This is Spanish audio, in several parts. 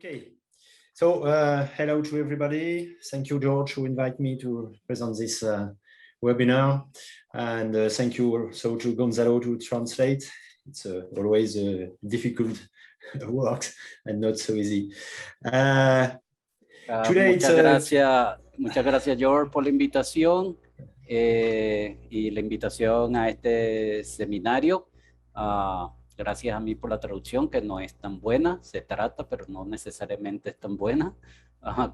Okay, so hello to everybody. Thank you, George, to invite me to present this webinar. And thank you also to Gonzalo to translate. It's always a difficult work and not so easy. Today muchas gracias, George, por la invitación y la invitación a este seminario. Gracias a mí por la traducción, que no es tan buena, se trata, pero no necesariamente es tan buena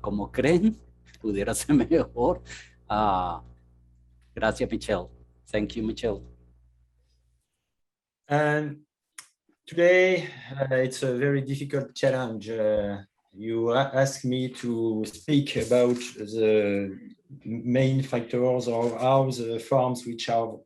como creen, pudiera ser mejor. Gracias, Michel. Thank you, Michel. And today, it's a very difficult challenge. You asked me to speak about the main factors of how the farms which are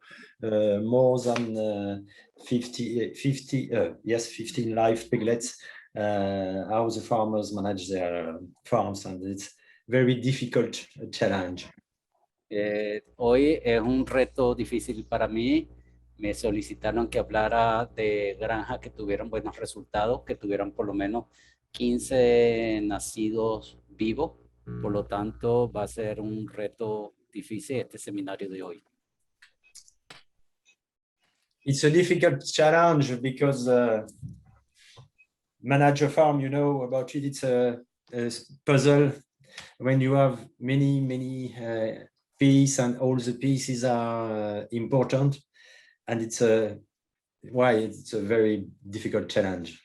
more than 15 live piglets, how the farmers manage their farms, and it's very difficult challenge. Hoy es un reto difícil para mí. Me solicitaron que hablara de granjas que tuvieran buenos resultados, que tuvieran por lo menos 15 nacidos vivos. Por lo tanto, va a ser un reto difícil este seminario de hoy. It's a difficult challenge because manage a farm, you know about it, it's a puzzle when you have many pieces, and all the pieces are important, and it's a very difficult challenge.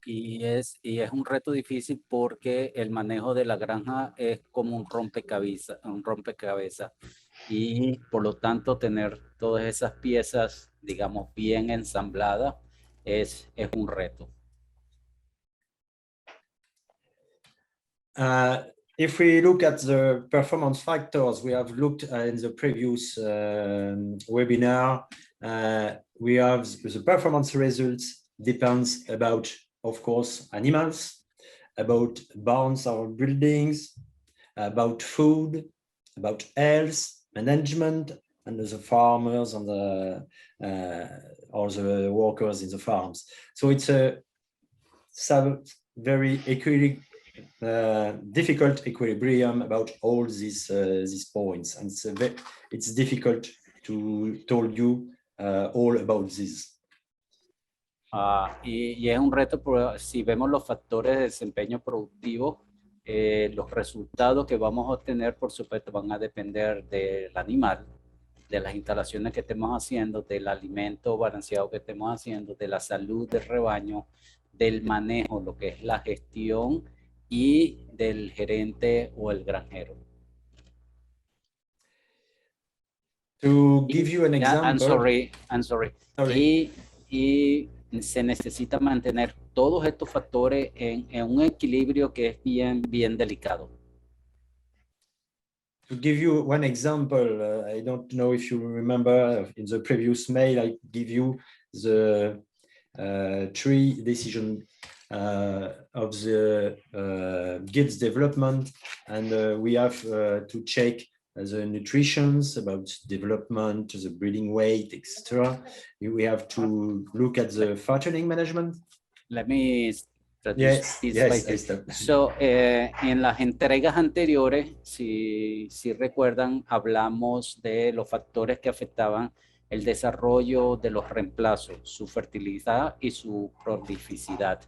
Y es un reto difícil porque el manejo de la granja es como un rompecabezas, y por lo tanto tener todas esas piezas, digamos, bien ensambladas es un reto. If we look at the performance factors we have looked in the previous webinar, we have the performance results depends about, of course, animals, about barns or buildings, about food, about health, management, and the farmers and the or the workers in the farms. So it's a very difficult equilibrium about all these points, and it's difficult to tell you all about this. Y es un reto, si vemos los factores de desempeño productivo, los resultados que vamos a obtener, por supuesto, van a depender del animal, de las instalaciones que estemos haciendo, del alimento balanceado que estemos haciendo, de la salud del rebaño, del manejo, lo que es la gestión, y del gerente o el granjero. To give you an example. I'm sorry. Y se necesita mantener todos estos factores en un equilibrio que es bien delicado. To give you one example, I don't know if you remember in the previous mail, I give you the 3 decisions of the guides development, and we have to check the nutritions about development, the breeding weight, etc. We have to look at the fattening management. Let me yes. So, en las entregas anteriores, si recuerdan, hablamos de los factores que afectaban el desarrollo de los reemplazos, su fertilidad y su prolificidad.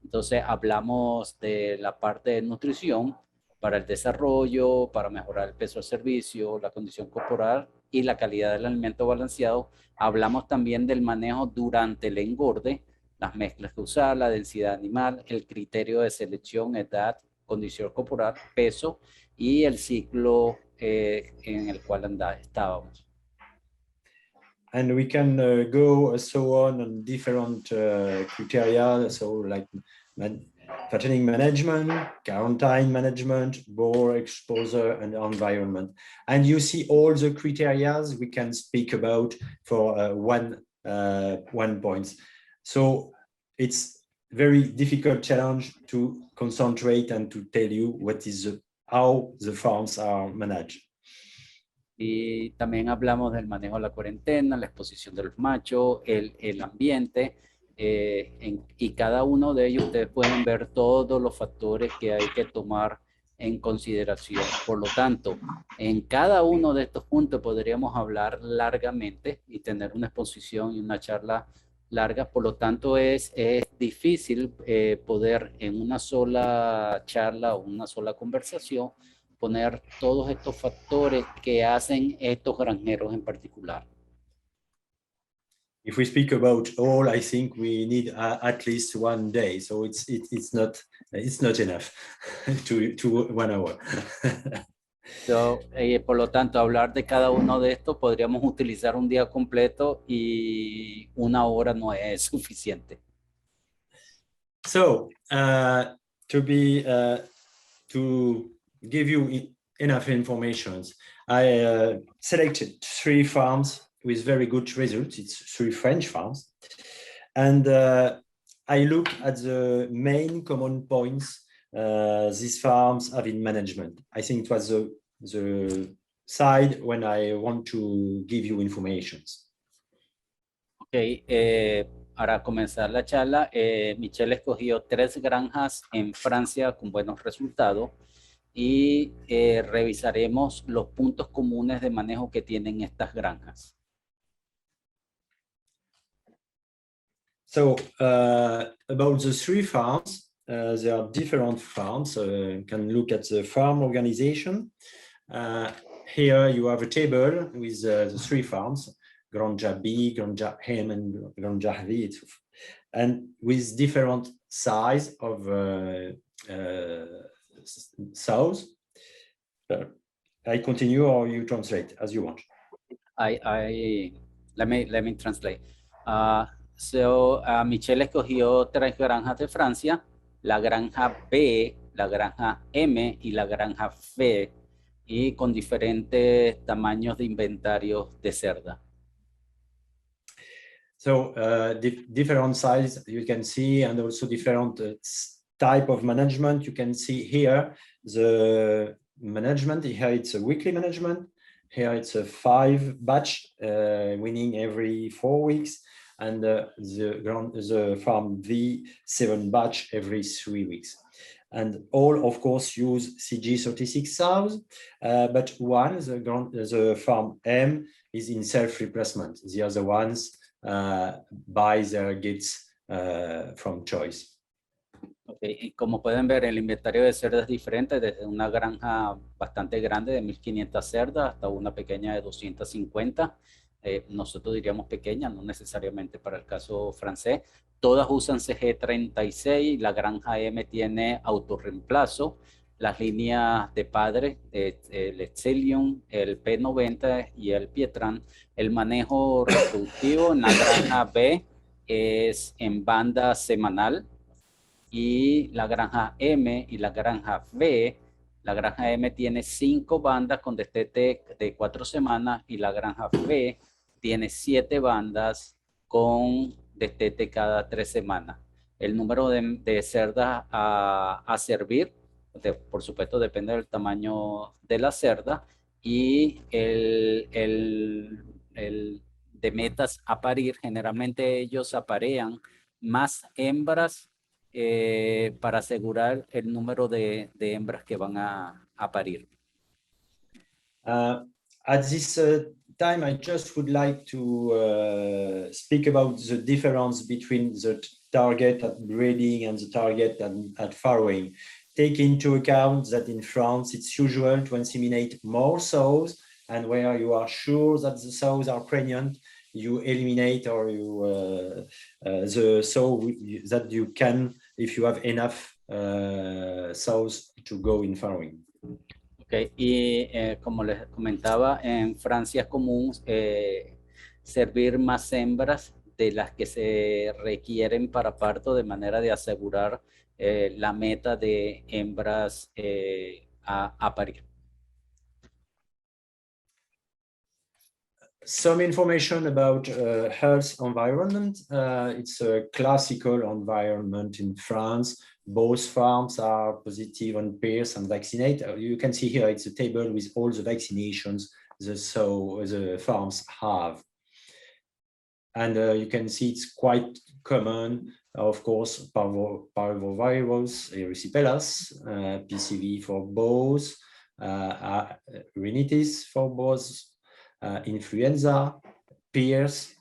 Entonces, hablamos de la parte de nutrición para el desarrollo, para mejorar el peso al servicio, la condición corporal y la calidad del alimento balanceado. Hablamos también del manejo durante el engorde, las mezclas que usar, la densidad animal, el criterio de selección, edad, condición corporal, peso y el ciclo en el cual estábamos. And we can go so on different criteria, so like fattening management, quarantine management, boar exposure, and environment. And you see all the criteria we can speak about for one point. So it's very difficult challenge to concentrate and to tell you what is how the farms are managed. Y también hablamos del manejo de la cuarentena, la exposición de los machos, el ambiente, y cada uno de ellos ustedes pueden ver todos los factores que hay que tomar en consideración. Por lo tanto, en cada uno de estos puntos podríamos hablar largamente y tener una exposición y una charla larga. Por lo tanto, es difícil poder en una sola charla o una sola conversación poner todos estos factores que hacen estos granjeros en particular. If we speak about all, I think we need at least 1 day. So it's not enough to 1 hour. Por lo tanto, hablar de cada uno de estos podríamos utilizar un día completo y 1 hora no es suficiente. So to give you enough information, I selected 3 farms with very good results. It's 3 French farms. And I look at the main common points these farms have in management. I think it was the side when I want to give you information. Ok, para comenzar la charla, Michel escogió 3 granjas en Francia con buenos resultados y revisaremos los puntos comunes de manejo que tienen estas granjas. So about the 3 farms, there are different farms. You can look at the farm organization. Here you have a table with the 3 farms, Granja B, Granja M, and Granja V, and with different size of sows. I continue or you translate as you want. Let me translate. Michelle escogió 3 granjas de Francia, la granja B, la granja M y la granja V, y con diferentes tamaños de inventarios de cerda. So different size you can see, and also different type of management. You can see here the management. Here it's a weekly management. Here it's a 5 batch winning every 4 weeks, and the farm V 7 batch every 3 weeks. And all, of course, use CG36 sows, but one, the farm M, is in self-replacement. The other ones buy their gits from choice. Okay. Y como pueden ver, el inventario de cerdas es diferente, desde una granja bastante grande de 1.500 cerdas hasta una pequeña de 250. Nosotros diríamos pequeña, no necesariamente para el caso francés. Todas usan CG36, la granja M tiene autorreemplazo. Las líneas de padre, el Excelium, el P90 y el Pietran. El manejo reproductivo en la granja B es en banda semanal, y la granja M y la granja V, la granja M tiene 5 bandas con destete de 4 semanas y la granja V tiene 7 bandas con destete cada 3 semanas. El número de cerdas a servir, por supuesto, depende del tamaño de la cerda, y el de metas a parir. Generalmente ellos aparean más hembras para asegurar el número de hembras que van a parir. At this time, I just would like to speak about the difference between the target at breeding and the target at farrowing. Take into account that in France, it's usual to inseminate more sows, and where you are sure that the sows are pregnant, you eliminate or you the sow that you can, if you have enough sows to go in farrowing. Okay. Y como les comentaba, en Francia es común servir más hembras de las que se requieren para parto, de manera de asegurar la meta de hembras a parir. Some information about health environment. It's a classical environment in France. Both farms are positive on pairs and vaccinate. You can see here, it's a table with all the vaccinations the farms have. And you can see it's quite common, of course, parvovirus, erysipelas, PCV for both, rhinitis for both, influenza, Pierce.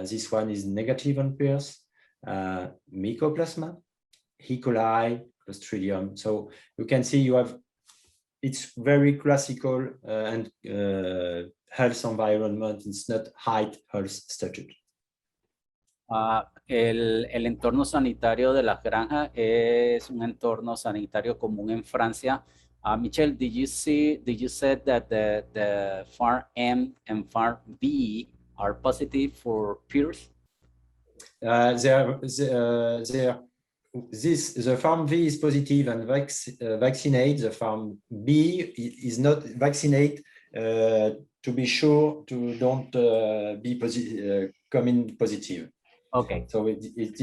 This one is negative on Pierce, Mycoplasma, E. coli, Clostridium. So you can see you have, it's very classical and health environment. It's not high health statute. El entorno sanitario de las granjas es un entorno sanitario común en Francia. Michel, did you say that the farm M and farm B are positive for peers? The farm V is positive and vaccinate. The farm B is not vaccinate to be sure to don't be coming positive. Okay. So it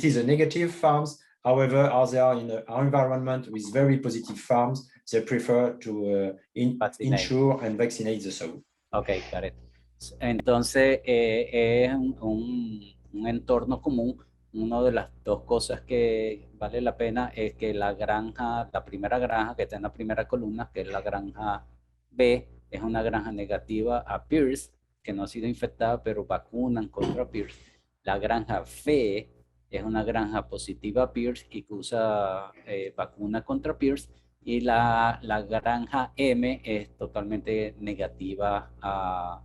is a negative farms. However, as they are in an environment with very positive farms, they prefer to insure and vaccinate the sow. Okay, got it. Entonces, es un entorno común. Una de las dos cosas que vale la pena es que la granja, la primera granja que está en la primera columna, que es la granja B, es una granja negativa a PIRS, que no ha sido infectada, pero vacunan contra PIRS. La granja B es una granja positiva a PIRS y que usa vacuna contra PIRS. Y la granja M es totalmente negativa a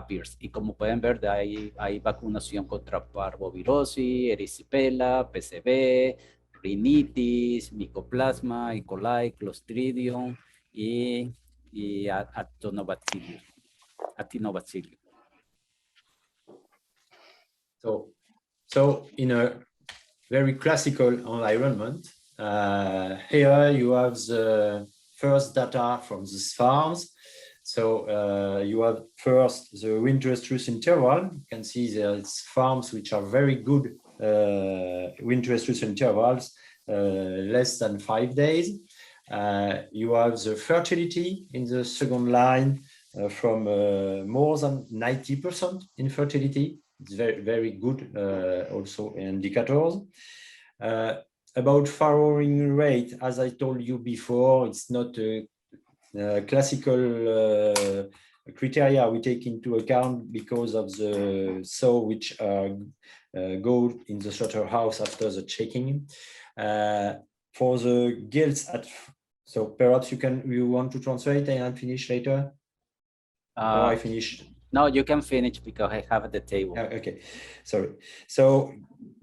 PIRS. Y como pueden ver, hay vacunación contra parvovirosis, erisipela, PCV, rinitis, micoplasma, E. coli, Clostridium y Actinobacillus. So in a very classical environment, here you have the first data from these farms. So you have first the winter stress interval. You can see there's farms which are very good winter stress intervals, less than 5 days. You have the fertility in the second line from more than 90% in fertility. It's very, very good also indicators. About farrowing rate, as I told you before, it's not a classical criteria we take into account because of the sow which go in the slaughterhouse after the checking. For the gilts so perhaps you want to translate and finish later? Or I finished? No, you can finish because I have the table. Okay, sorry. So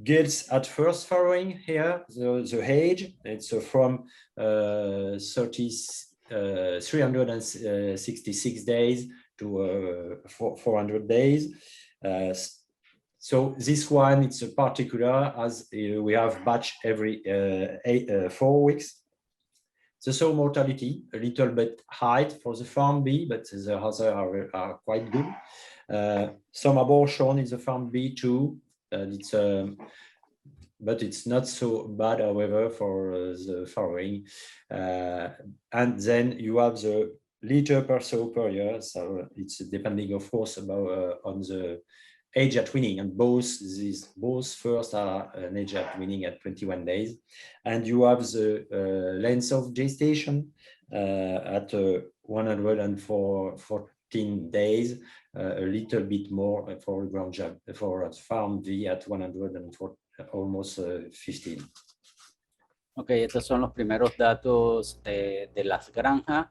gilts at first farrowing here, the age, it's from 366 days to 400 days. So this one, it's a particular as we have batch every 4 weeks. The sow mortality, a little bit high for the farm B, but the others are quite good. Some abortion in the farm B too. But it's not so bad, however, for the farrowing. And then you have the liter per sow per year. So it's depending, of course, about on the age at weaning, and both first are an age at weaning at 21 days, and you have the length of gestation at 114 days, a little bit more for ground jab for farm V at 104, almost 15. Ok, estos son los primeros datos de las granjas.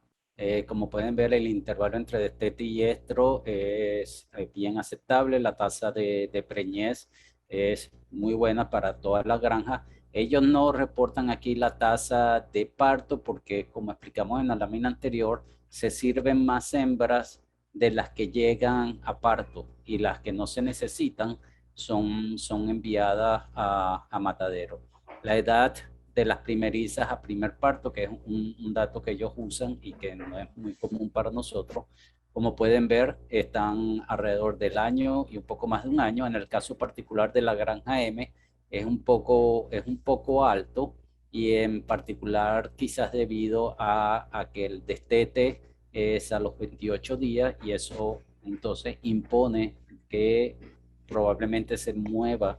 Como pueden ver, el intervalo entre destete y estro es bien aceptable. La tasa de preñez es muy buena para todas las granjas. Ellos no reportan aquí la tasa de parto porque, como explicamos en la lámina anterior, se sirven más hembras de las que llegan a parto, y las que no se necesitan son enviadas a matadero. La edad de las primerizas a primer parto, que es un dato que ellos usan y que no es muy común para nosotros, como pueden ver, están alrededor del año y un poco más de un año. En el caso particular de la granja M es un poco alto, y en particular quizás debido a que el destete es a los 28 días, y eso Entonces impone que probablemente se mueva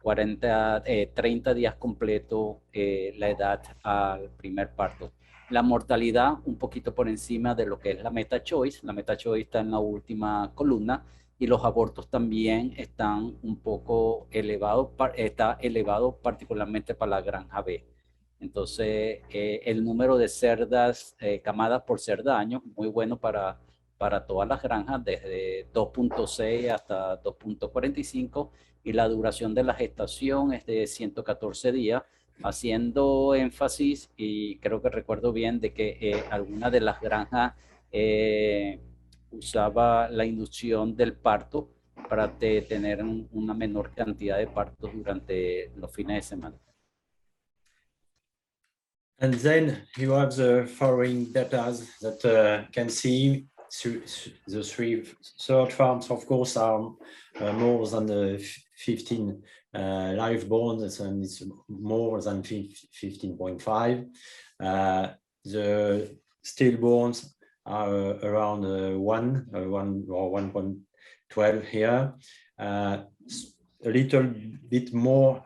30 días completo la edad al primer parto. La mortalidad un poquito por encima de lo que es la meta choice. La meta choice está en la última columna y los abortos también están un poco elevados, está elevado particularmente para la granja B. Entonces, el número de cerdas, camadas por cerda año, muy bueno para todas las granjas, desde 2.6 hasta 2.45, y la duración de la gestación es de 114 días, haciendo énfasis, y creo que recuerdo bien, de que alguna de las granjas usaba la inducción del parto para tener una menor cantidad de partos durante los fines de semana. And then you have the following data that can see the third farms, of course, are more than 15 live borns, and it's more than 15.5. The stillborns are around 1 or 1.12 here. A little bit more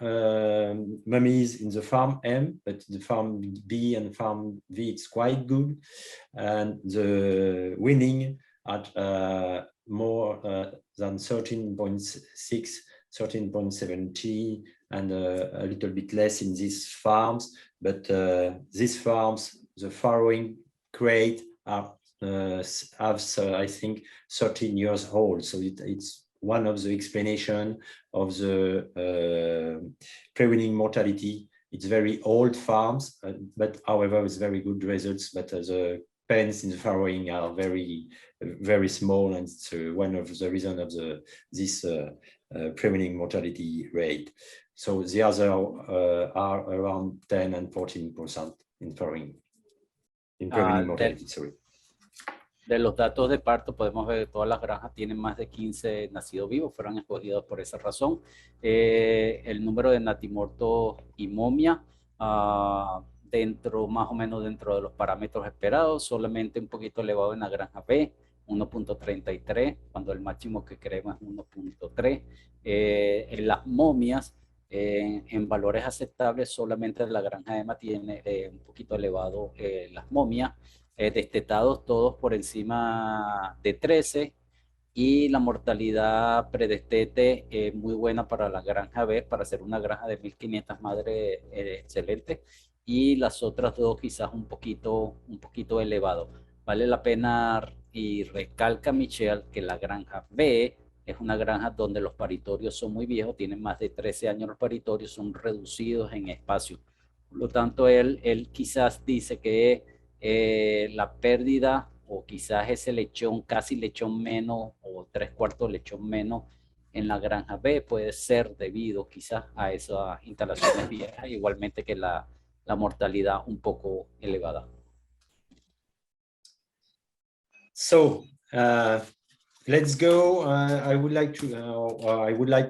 mummies in the farm M, but the farm B and farm V, it's quite good. And the winning at more than 13.6, 13.70, and a little bit less in these farms. But these farms, the farrowing crate, are have, I think, 13 years old. So it's one of the explanation of the preventing mortality. It's very old farms, but however, it's very good results. But the pens in the farrowing are very, very small, and it's one of the reasons of this preventing mortality rate. So the other are around 10 and 14% in farrowing, in preventing mortality. Sorry. De los datos de parto podemos ver que todas las granjas tienen más de 15 nacidos vivos, fueron escogidos por esa razón. El número de natimortos y momia, más o menos dentro de los parámetros esperados, solamente un poquito elevado en la granja B, 1.33, cuando el máximo que queremos es 1.3. En las momias, en valores aceptables, solamente la granja EMA tiene un poquito elevado las momias. Destetados todos por encima de 13, y la mortalidad predestete muy buena para la granja B, para hacer una granja de 1500 madres excelente, y las otras dos quizás un poquito elevado. Vale la pena, y recalca Michel, que la granja B es una granja donde los paritorios son muy viejos, tienen más de 13 años los paritorios, son reducidos en espacio. Por lo tanto, él quizás dice que la pérdida, o quizás ese lechón, casi lechón menos, o 3/4 lechón menos en la granja B, puede ser debido quizás a esas instalaciones viejas, igualmente que la mortalidad un poco elevada. So let's go. I would like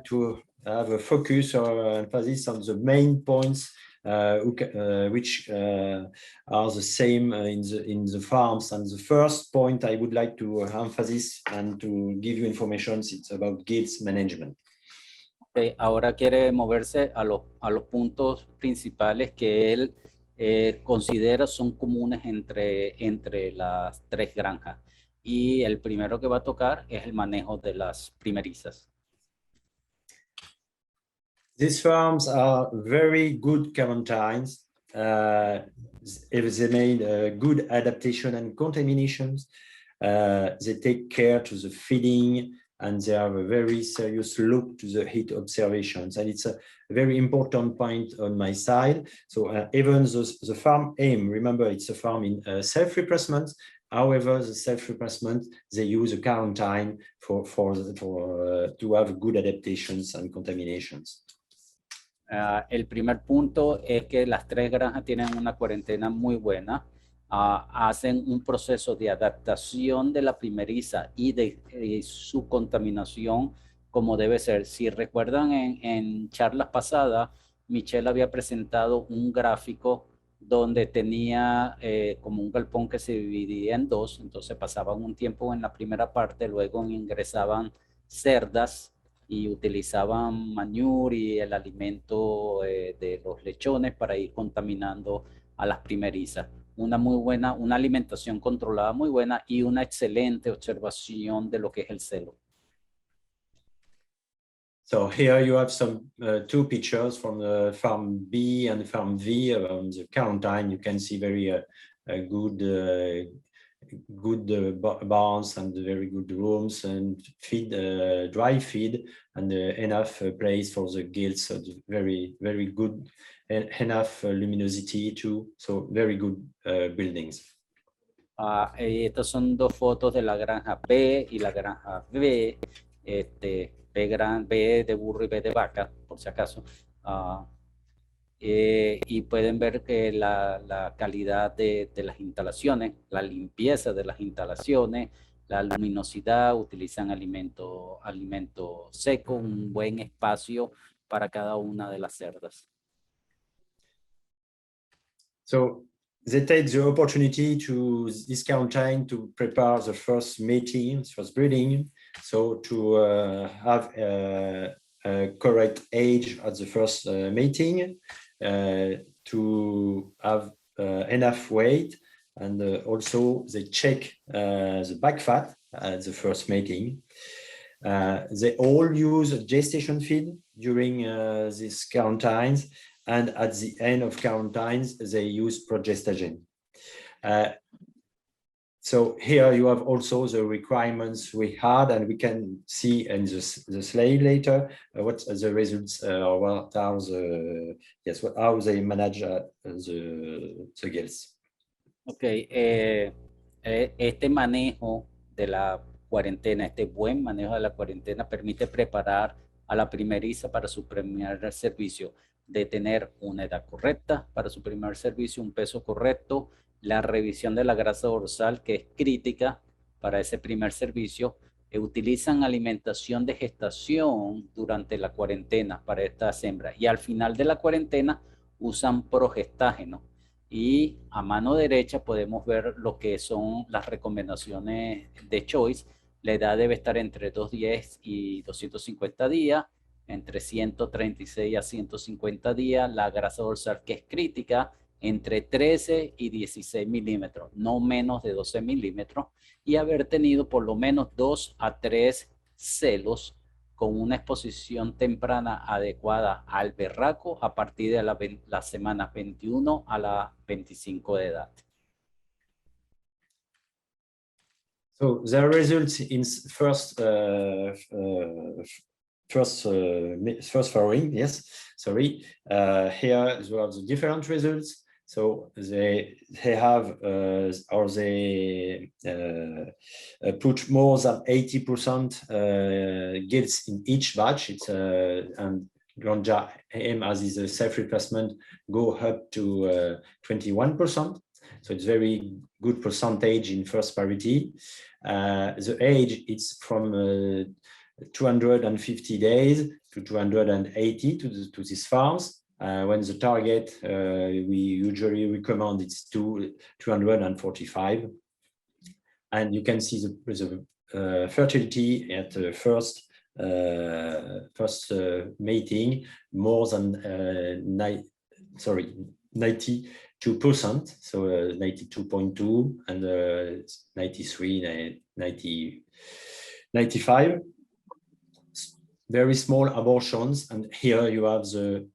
to have a focus or emphasis on the main points which are the same in the farms. And the first point I would like to emphasize and to give you information, it's about gilts management. Okay, ahora quiere moverse a los puntos principales que él considera son comunes entre las tres granjas. Y el primero que va a tocar es el manejo de las primerizas. These farms are very good quarantines. They made good adaptation and contaminations. They take care to the feeding, and they have a very serious look to the heat observations. And it's a very important point on my side. So even the farm aim, remember, it's a farm in self-replacement. However, the self-replacement, they use a quarantine to have good adaptations and contaminations. El primer punto es que las tres granjas tienen una cuarentena muy buena. Hacen un proceso de adaptación de la primeriza y de su contaminación como debe ser. Si recuerdan, en charlas pasadas, Michel había presentado un gráfico donde tenía como un galpón que se dividía en dos, entonces pasaban un tiempo en la primera parte, luego ingresaban cerdas y utilizaban manure y el alimento de los lechones para ir contaminando a las primerizas. Una alimentación controlada muy buena y una excelente observación de lo que es el celo. So here you have some two pictures from the farm B and farm V on the quarantine. You can see very good barns and very good rooms and feed, dry feed, and enough place for the gills. So very good, and enough luminosity too. So very good buildings. Estas son dos fotos de la granja B y la granja B. B de burro y B de vaca, por si acaso. Y pueden ver que la calidad de las instalaciones, la limpieza de las instalaciones, la luminosidad, utilizan alimento seco, un buen espacio para cada una de las cerdas. So they take the opportunity to this quarantine to prepare the first mating, first breeding, so to have a correct age at the first mating, to have enough weight, and also they check the back fat at the first mating. They all use gestation feed during these quarantines, and at the end of quarantines, they use progestogen. So here you have also the requirements we had, and we can see in the slide later what the results or what are the how they manage the gills. Ok, este manejo de la cuarentena, este buen manejo de la cuarentena permite preparar a la primeriza para su primer servicio, de tener una edad correcta para su primer servicio, un peso correcto, la revisión de la grasa dorsal, que es crítica para ese primer servicio. Utilizan alimentación de gestación durante la cuarentena para estas hembras, y al final de la cuarentena usan progestágeno. Y a mano derecha podemos ver lo que son las recomendaciones de Choice. La edad debe estar entre 210 y 250 días, entre 136 a 150 días. La grasa dorsal, que es crítica, entre 13 y 16 milímetros, no menos de 12 milímetros, y haber tenido por lo menos 2 a 3 celos con una exposición temprana adecuada al berraco a partir de la semana 21 a la 25 de edad. So the results in first farrowing, yes, sorry. Here you have the different results. So they have or they put more than 80% gills in each batch. It's and Granja aim as is a self replacement go up to 21%. So it's very good percentage in first parity. The age, it's from 250 days to 280 to these farms. When the target we usually recommend it's 245. And you can see the fertility at the first mating more than 92%, so 92.2 and 93, 95. Very small abortions, and here you have the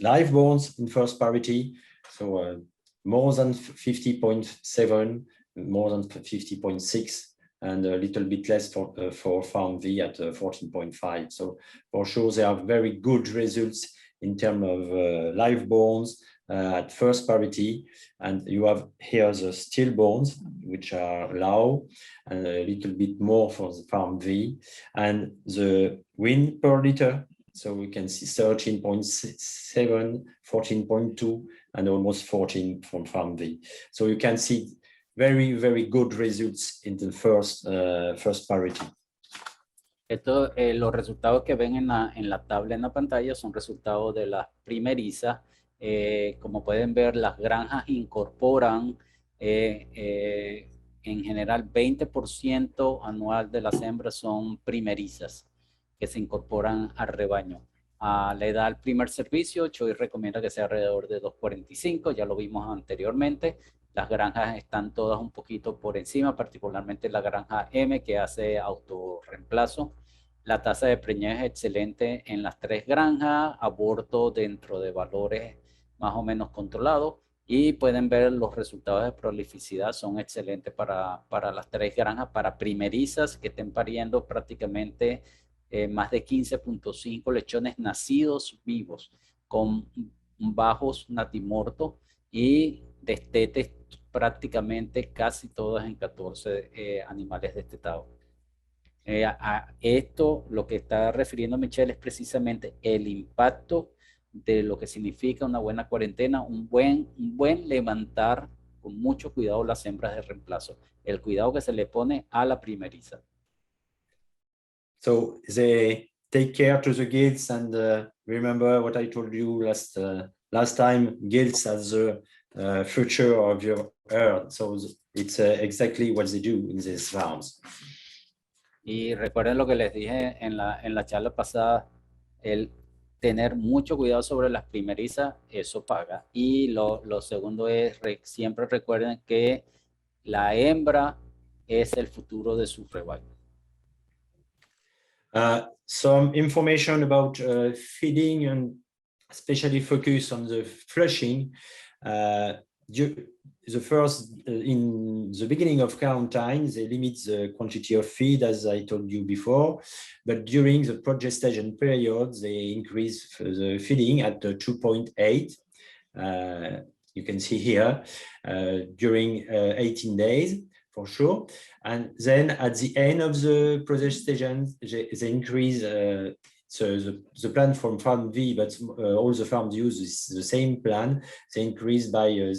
live borns in first parity, so more than 50.7, more than 50.6, and a little bit less for farm V at 14.5. So for sure they have very good results in terms of live borns at first parity. And you have here the stillborns, which are low, and a little bit more for the farm V, and the win per liter. So we can see 13.7, 14.2, and almost 14 from farm V. So you can see very, very good results in the first parity. Los resultados que ven en la tabla en la pantalla son resultados de las primerizas Como pueden ver, las granjas incorporan en general 20% anual de las hembras son primerizas que se incorporan al rebaño. A la edad del primer servicio, Choi recomienda que sea alrededor de 2,45, ya lo vimos anteriormente. Las granjas están todas un poquito por encima, particularmente la granja M que hace autorreemplazo. La tasa de preñez es excelente en las tres granjas, aborto dentro de valores más o menos controlados y pueden ver los resultados de prolificidad son excelentes para las tres granjas, para primerizas que estén pariendo prácticamente más de 15,5 lechones nacidos vivos con bajos natimortos y destetes prácticamente casi todas en 14 animales destetados. A esto lo que está refiriendo Michelle es precisamente el impacto de lo que significa una buena cuarentena, un buen levantar con mucho cuidado las hembras de reemplazo, el cuidado que se le pone a la primeriza. So they take care to the gills, and remember what I told you last time, gills as the future of your herd. So it's exactly what they do in these farms. Y recuerden lo que les dije en la charla pasada, el tener mucho cuidado sobre las primerizas, eso paga. Y lo segundo es, siempre recuerden que la hembra es el futuro de su rebaño. Some information about feeding and especially focus on the flushing. The first, in the beginning of quarantine, they limit the quantity of feed, as I told you before, but during the progestation period, they increase the feeding at 2.8. You can see here during 18 days for sure. And then at the end of the progestation, they increase the plan from farm V, but all the farms use the same plan. They increase by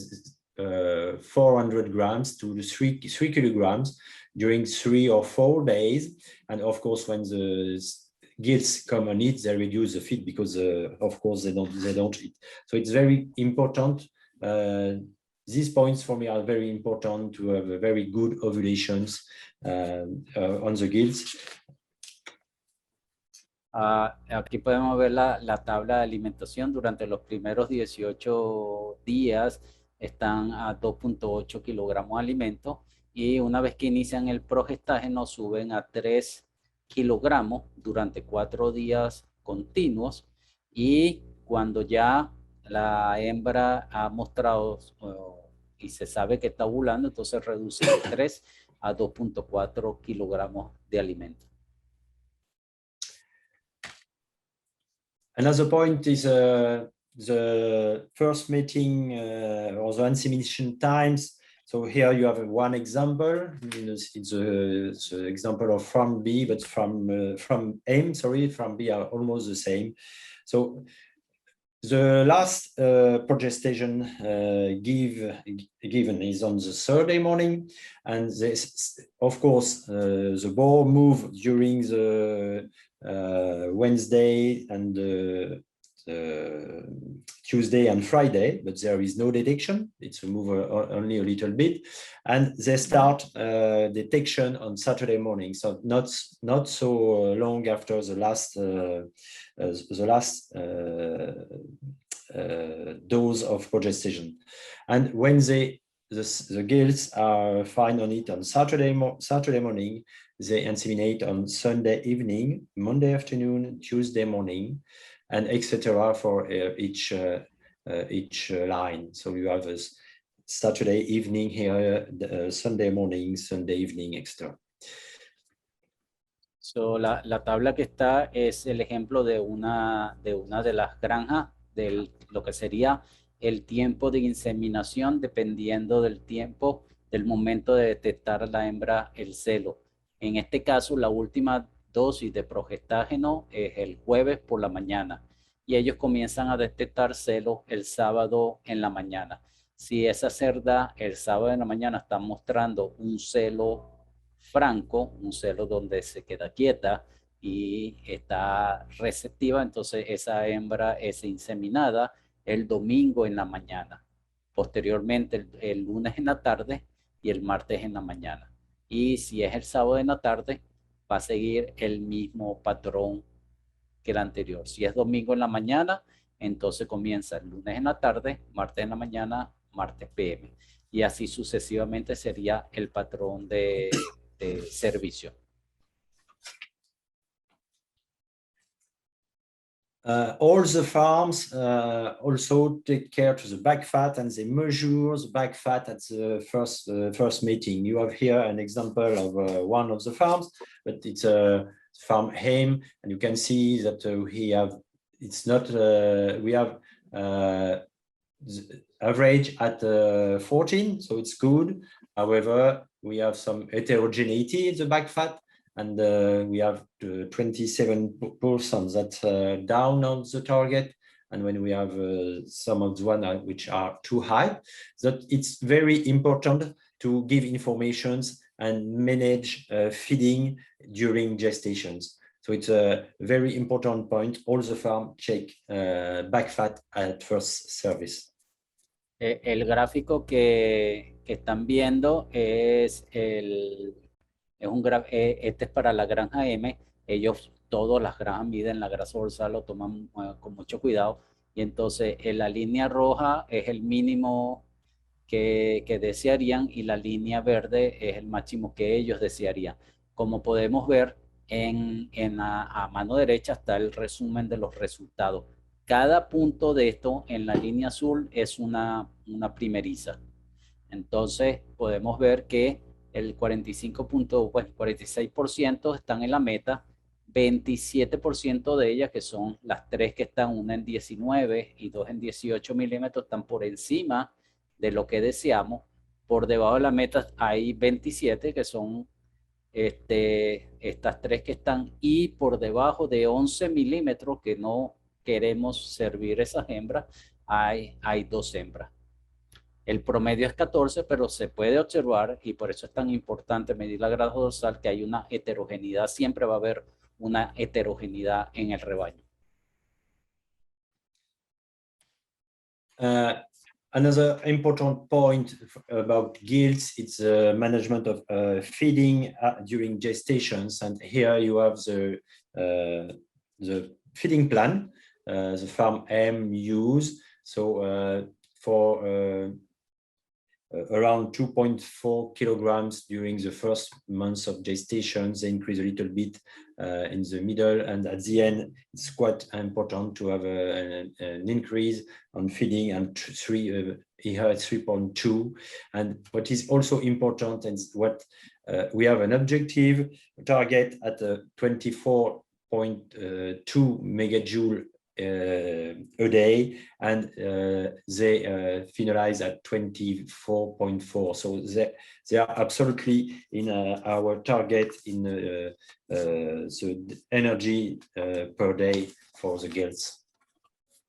400 grams to 3 kilograms during 3 or 4 days. And of course, when the gills come on it, they reduce the feed because of course they don't eat. So it's very important. These points for me are very important to have a very good ovulations on the gills. Aquí podemos ver la tabla de alimentación. Durante los primeros 18 días están a 2,8 kilogramos de alimento y una vez que inician el progestágeno suben a 3 kilogramos durante 4 días continuos y cuando ya la hembra ha mostrado y se sabe que está ovulando, entonces reduce de 3 a 2,4 kilogramos de alimento. Another point is the first mating or the insemination times. So here you have one example. It's the example of farm B, but from M, sorry, from B are almost the same. So the last progestation given is on the Thursday morning, and this, of course, the boar move during the Wednesday and Tuesday and Friday, but there is no detection. It's a move only a little bit, and they start detection on Saturday morning. So not so long after the last dose of progestation, and when the gills are fine on it on Saturday morning, they inseminate on Sunday evening, Monday afternoon, Tuesday morning, and etc. for each line. So you have a Saturday evening here, Sunday morning, Sunday evening, etc. So, la tabla que está es el ejemplo de una de las granjas, de lo que sería el tiempo de inseminación dependiendo del tiempo, del momento de detectar a la hembra el celo. En este caso, la última dosis de progestágeno es el jueves por la mañana y ellos comienzan a detectar celos el sábado en la mañana. Si esa cerda el sábado en la mañana está mostrando un celo franco, un celo donde se queda quieta y está receptiva, entonces esa hembra es inseminada el domingo en la mañana, posteriormente el lunes en la tarde y el martes en la mañana. Y si es el sábado en la tarde, va a seguir el mismo patrón que el anterior. Si es domingo en la mañana, entonces comienza el lunes en la tarde, martes en la mañana, martes PM. Y así sucesivamente sería el patrón de servicio. All the farms also take care to the back fat, and they measure the back fat at the first meeting. You have here an example of one of the farms, but it's a farm Ejemplos, and you can see that we have average at 14, so it's good. However, we have some heterogeneity in the back fat, and we have 27% that's down on the target. And when we have some of the ones which are too high, that it's very important to give informations and manage feeding during gestations. So it's a very important point. All the farm check back fat at first service. El gráfico que están viendo este es para la granja M. Ellos, todas las granjas miden la grasa dorsal, lo toman con mucho cuidado. Y entonces la línea roja es el mínimo que desearían y la línea verde es el máximo que ellos desearían. Como podemos ver, a mano derecha está el resumen de los resultados. Cada punto de esto en la línea azul es una primeriza. Entonces podemos ver que el 46% están en la meta, 27% de ellas, que son las tres que están, una en 19 y dos en 18 milímetros, están por encima de lo que deseamos. Por debajo de la meta hay 27 que son estas tres que están, y por debajo de 11 milímetros que no queremos servir esas hembras, hay dos hembras. El promedio es 14, pero se puede observar, y por eso es tan importante medir la grasa dorsal, que hay una heterogeneidad, siempre va a haber una heterogeneidad en el rebaño. Another important point about gilts, it's the management of feeding during gestations. And here you have the feeding plan the farm M use. So for around 2.4 kilograms during the first months of gestation, they increase a little bit in the middle, and at the end it's quite important to have an increase on feeding, and here it's 3.2. And what is also important is what we have an objective target at 24.2 megajoule a day, and they finalize at 24.4. So they are absolutely in our target in the energy per day for the girls.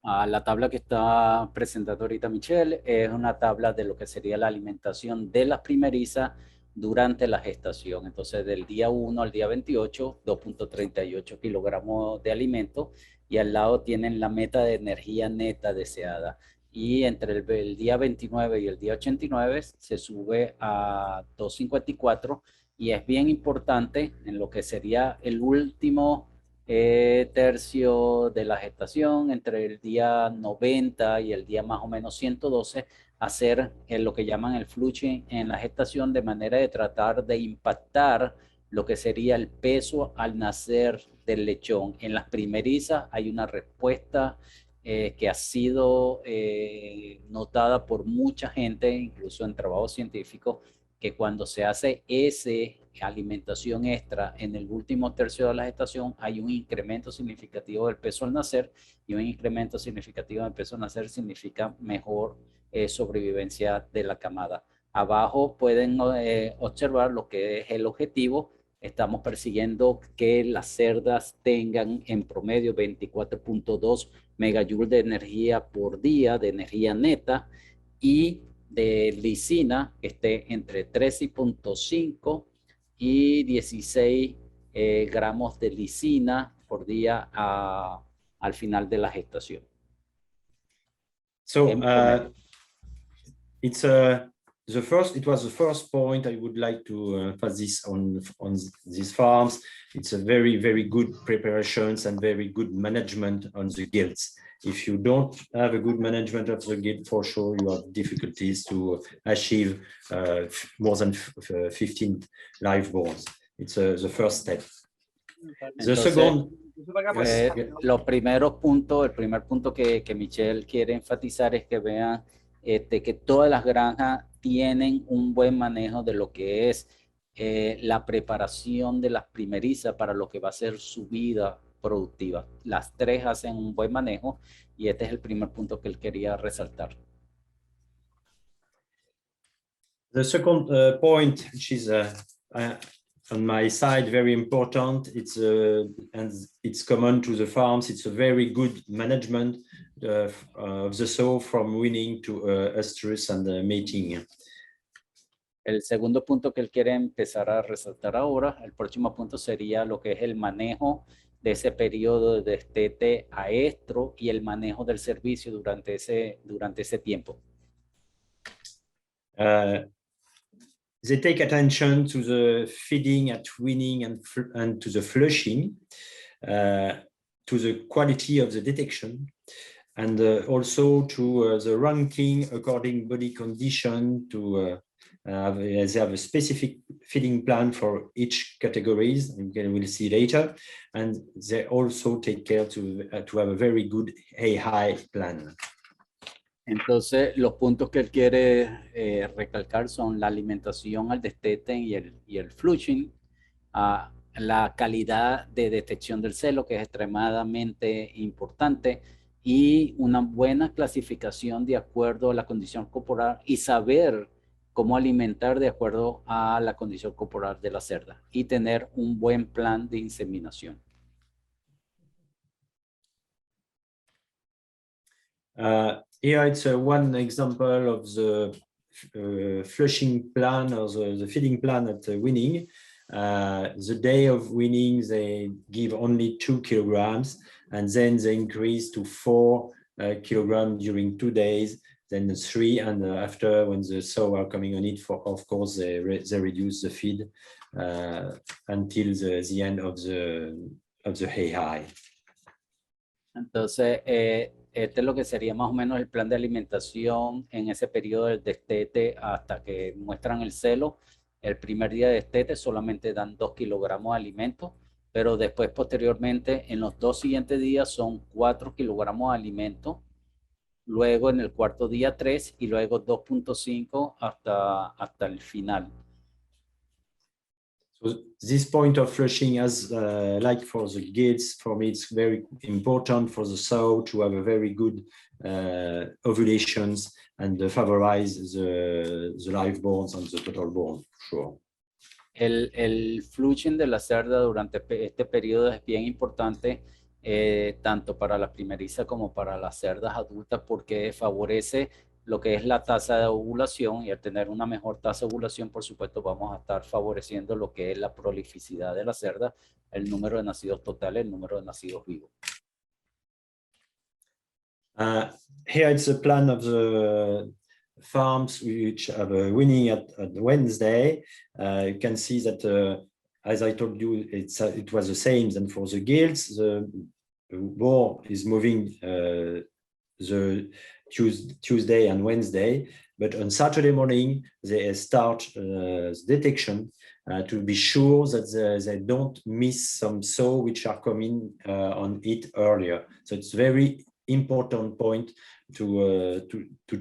La tabla que está presentando ahorita Michel es una tabla de lo que sería la alimentación de las primerizas durante la gestación. Entonces, del día 1 al día 28, 2.38 kilogramos de alimento, y al lado tienen la meta de energía neta deseada. Y entre el día 29 y el día 89 se sube a 2.54, y es bien importante en lo que sería el último tercio de la gestación, entre el día 90 y el día más o menos 112, hacer lo que llaman el flushing en la gestación, de manera de tratar de impactar lo que sería el peso al nacer del lechón. En las primerizas hay una respuesta que ha sido notada por mucha gente, incluso en trabajos científicos, que cuando se hace ese alimentación extra en el último tercio de la gestación, hay un incremento significativo del peso al nacer, y un incremento significativo del peso al nacer significa mejor sobrevivencia de la camada. Abajo pueden observar lo que es el objetivo. Estamos persiguiendo que las cerdas tengan en promedio 24.2 megajoules de energía por día, de energía neta, y de lisina que esté entre 13.5 y 16 gramos de lisina por día al final de la gestación. So en promedio. it was the first point I would like to emphasize on these farms. It's a very good preparations and very good management on the guilds. If you don't have a good management of the guild, for sure you have difficulties to achieve more than 15 live boars. It's the first step. The Entonces, second, yes, los primeros puntos, el primer punto que Michel quiere enfatizar es que vean que todas las granjas tienen un buen manejo de lo que es la preparación de las primerizas para lo que va a ser su vida productiva. Las tres hacen un buen manejo y este es el primer punto que él quería resaltar. the second point, which is on my side very important, and it's common to the farms. It's a very good management of the sow from weaning to estrus and mating. El segundo punto que él quiere empezar a resaltar ahora, el próximo punto sería lo que es el manejo de ese periodo de destete a estro y el manejo del servicio durante ese tiempo. They take attention to the feeding at weaning and to the flushing, to the quality of the detection, and also to the ranking according body condition. They have a specific feeding plan for each categories, and we'll see later. And they also take care to have a very good high plan. Entonces, los puntos que él quiere recalcar son la alimentación al destete y el flushing, la calidad de detección del celo, que es extremadamente importante, y una buena clasificación de acuerdo a la condición corporal y saber cómo alimentar de acuerdo a la condición corporal de la cerda y tener un buen plan de inseminación. Here it's one example of the flushing plan or the feeding plan at weaning. The day of weaning, they give only 2 kilograms, and then they increase to 4 kilograms during 2 days, then 3, and after, when the sow are coming on it, of course, they reduce the feed until the end of the hay high. Entonces, este es lo que sería más o menos el plan de alimentación en ese periodo del destete hasta que muestran el celo. El primer día de destete solamente dan 2 kilogramos de alimento, pero después posteriormente en los 2 siguientes días son 4 kilogramos de alimento, luego en el cuarto día 3 y luego 2.5 hasta el final. So this point of flushing, as like for the gills, for me it's very important for the sow to have a very good ovulations and favorize the live bones and the total bone, sure. El flushing de la cerda durante este periodo es bien importante, tanto para la primeriza como para las cerdas adultas, porque favorece lo que es la tasa de ovulación, y al tener una mejor tasa de ovulación, por supuesto, vamos a estar favoreciendo lo que es la prolificidad de la cerda, el número de nacidos totales, el número de nacidos vivos. Here it's a plan of the farms which have a weaning at Wednesday. You can see that, as I told you, it was the same than for the gills. The boar is moving the Tuesday and Wednesday, but on Saturday morning they start detection to be sure that they don't miss some sow which are coming on it earlier. So it's very important point to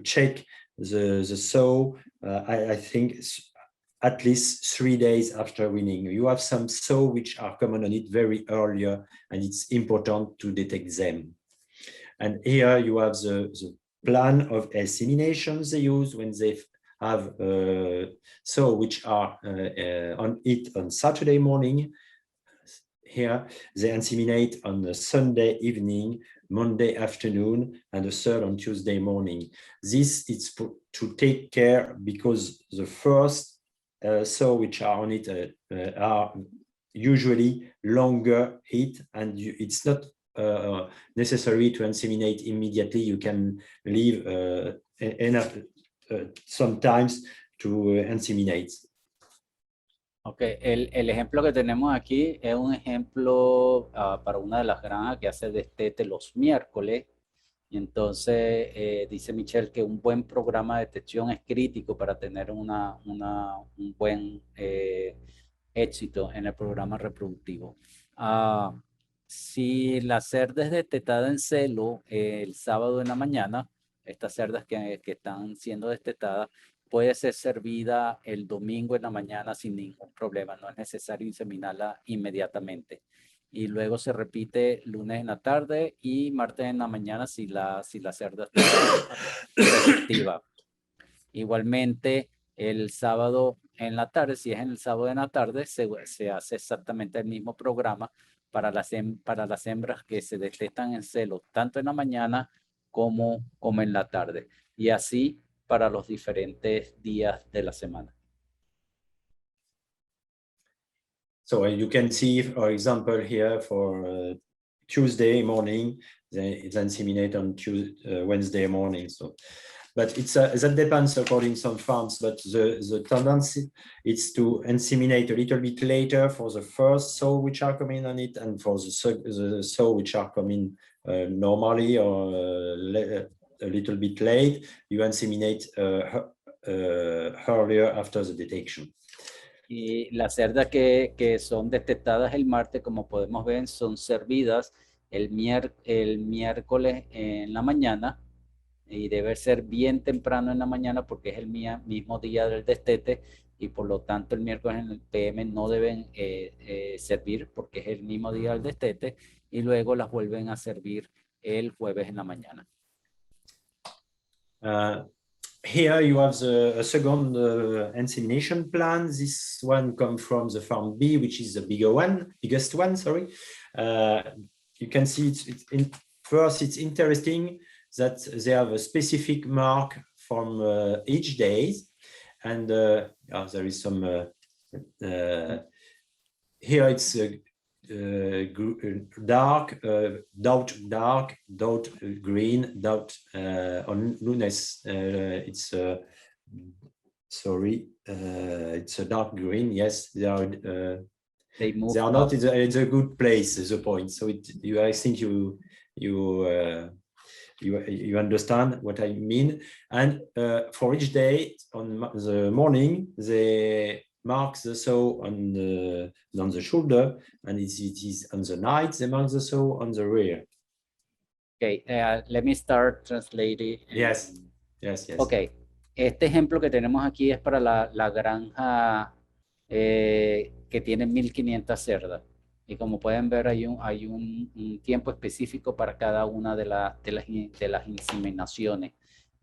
check the sow. I think at least 3 days after weaning. You have some sow which are coming on it very earlier, and it's important to detect them. And here you have the plan of insemination they use when they have sow which are on it on Saturday morning. Here they inseminate on the Sunday evening, Monday afternoon, and the third on Tuesday morning. This is to take care because the first sow which are on it are usually longer heat, and it's not necessary to inseminate immediately. You can leave enough sometimes to inseminate. Ok, el ejemplo que tenemos aquí es un ejemplo para una de las granjas que hace destete los miércoles. Y entonces dice Michel que un buen programa de detección es crítico para tener un buen éxito en el programa reproductivo. Ah, si la cerda es destetada en celo el sábado en la mañana, estas cerdas que están siendo destetadas, puede ser servida el domingo en la mañana sin ningún problema. No es necesario inseminarla inmediatamente. Y luego se repite lunes en la tarde y martes en la mañana si la cerda está receptiva. Igualmente, el sábado en la tarde, si es en el sábado en la tarde, se hace exactamente el mismo programa para las hembras que se destetan en celo, tanto en la mañana como en la tarde. Y así para los diferentes días de la semana. So you can see, for example, here for Tuesday morning, they inseminate on Wednesday morning. So, but it's that depends according to some farms. But the tendency is to inseminate a little bit later for the first sow which are coming on it, and for the sow which are coming normally or a little bit late, you inseminate earlier after the detection. Y las cerdas que son detectadas el martes, como podemos ver, son servidas el miércoles en la mañana, y debe ser bien temprano en la mañana porque es el mismo día del destete, y por lo tanto el miércoles en el PM no deben servir porque es el mismo día del destete, y luego las vuelven a servir el jueves en la mañana. Here you have a second insemination plan. This one comes from the farm B, which is the biggest one, sorry. You can see first it's interesting that they have a specific mark from each day. And there is some, here it's dark, dark, green, on lunes. It's sorry, it's a dark green. Yes, they are not in a good place. Is the point. So I think you understand what I mean. And for each day on the morning, they mark the sow on the shoulder, and it is on the night they mark the sow on the rear. Okay, let me start translating. Yes. Ok, este ejemplo que tenemos aquí es para la granja que tiene 1500 cerdas. Y como pueden ver, hay un tiempo específico para cada una de las inseminaciones.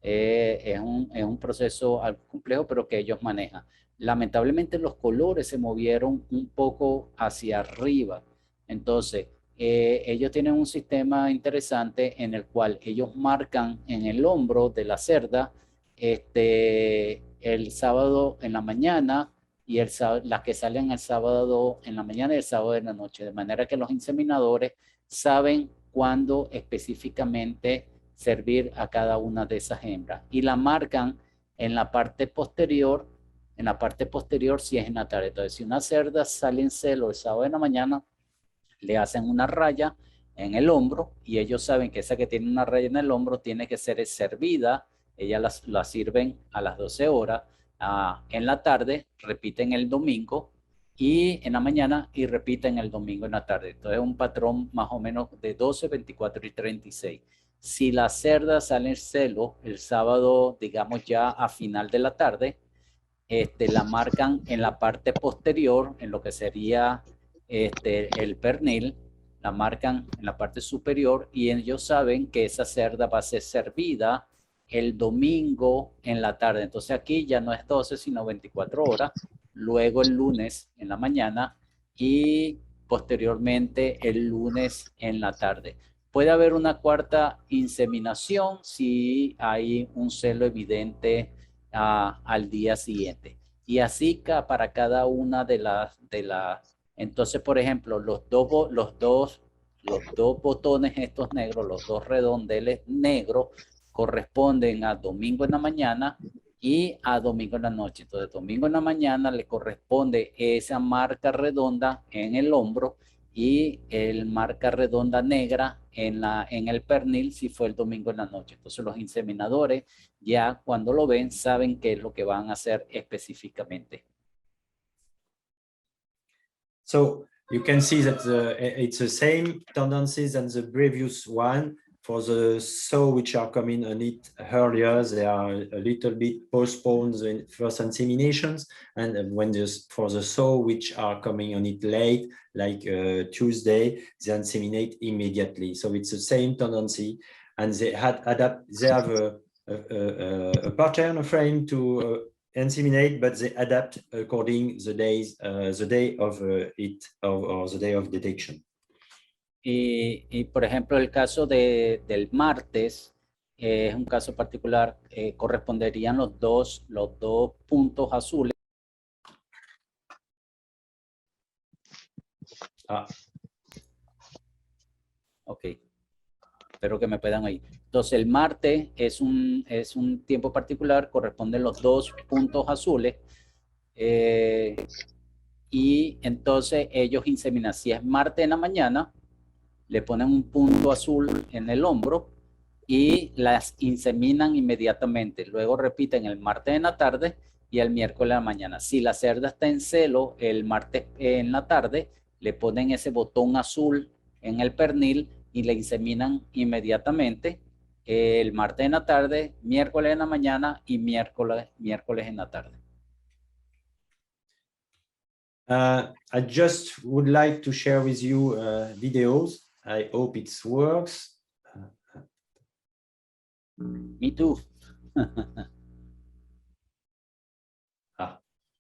Es un proceso algo complejo, pero que ellos manejan. Lamentablemente los colores se movieron un poco hacia arriba. Entonces, ellos tienen un sistema interesante en el cual ellos marcan en el hombro de la cerda el sábado en la mañana y las que salen el sábado en la mañana y el sábado en la noche, de manera que los inseminadores saben cuándo específicamente servir a cada una de esas hembras y la marcan en la parte posterior si es en la tarde. Entonces, si una cerda sale en celo el sábado en la mañana, le hacen una raya en el hombro y ellos saben que esa que tiene una raya en el hombro tiene que ser servida. Ellas la sirven a las 12 horas. En la tarde repiten el domingo y en la mañana y repiten el domingo en la tarde. Entonces es un patrón más o menos de 12, 24 y 36. Si la cerda sale en celo el sábado, digamos ya a final de la tarde, la marcan en la parte posterior, en lo que sería el pernil, la marcan en la parte superior y ellos saben que esa cerda va a ser servida el domingo en la tarde. Entonces aquí ya no es 12, sino 24 horas, luego el lunes en la mañana y posteriormente el lunes en la tarde. Puede haber una cuarta inseminación si hay un celo evidente al día siguiente. Y así para cada una de las. Entonces, por ejemplo, los dos los dos botones estos negros, los dos redondeles negros, corresponden a domingo en la mañana y a domingo en la noche. Entonces, domingo en la mañana le corresponde esa marca redonda en el hombro y el marca redonda negra en el pernil si fue el domingo en la noche. Entonces, los inseminadores ya cuando lo ven saben qué es lo que van a hacer específicamente. So you can see that it's the same tendencies than the previous one. For the sow which are coming on it earlier, they are a little bit postponed the first inseminations, and when for the sow which are coming on it late, like Tuesday, they inseminate immediately. So it's the same tendency, and they have a pattern, a frame to inseminate, but they adapt according the days, the day of it or the day of detection. Y por ejemplo, el caso del martes es un caso particular, corresponderían los dos puntos azules. Ok, espero que me puedan oír. Entonces, el martes es un tiempo particular, corresponden los dos puntos azules. Y entonces ellos inseminan. Si es martes en la mañana, le ponen un punto azul en el hombro y las inseminan inmediatamente. Luego repiten el martes en la tarde y el miércoles en la mañana. Si la cerda está en celo el martes en la tarde, le ponen ese botón azul en el pernil y le inseminan inmediatamente el martes en la tarde, miércoles en la mañana y miércoles en la tarde. I just would like to share with you videos. I hope it works. Me too.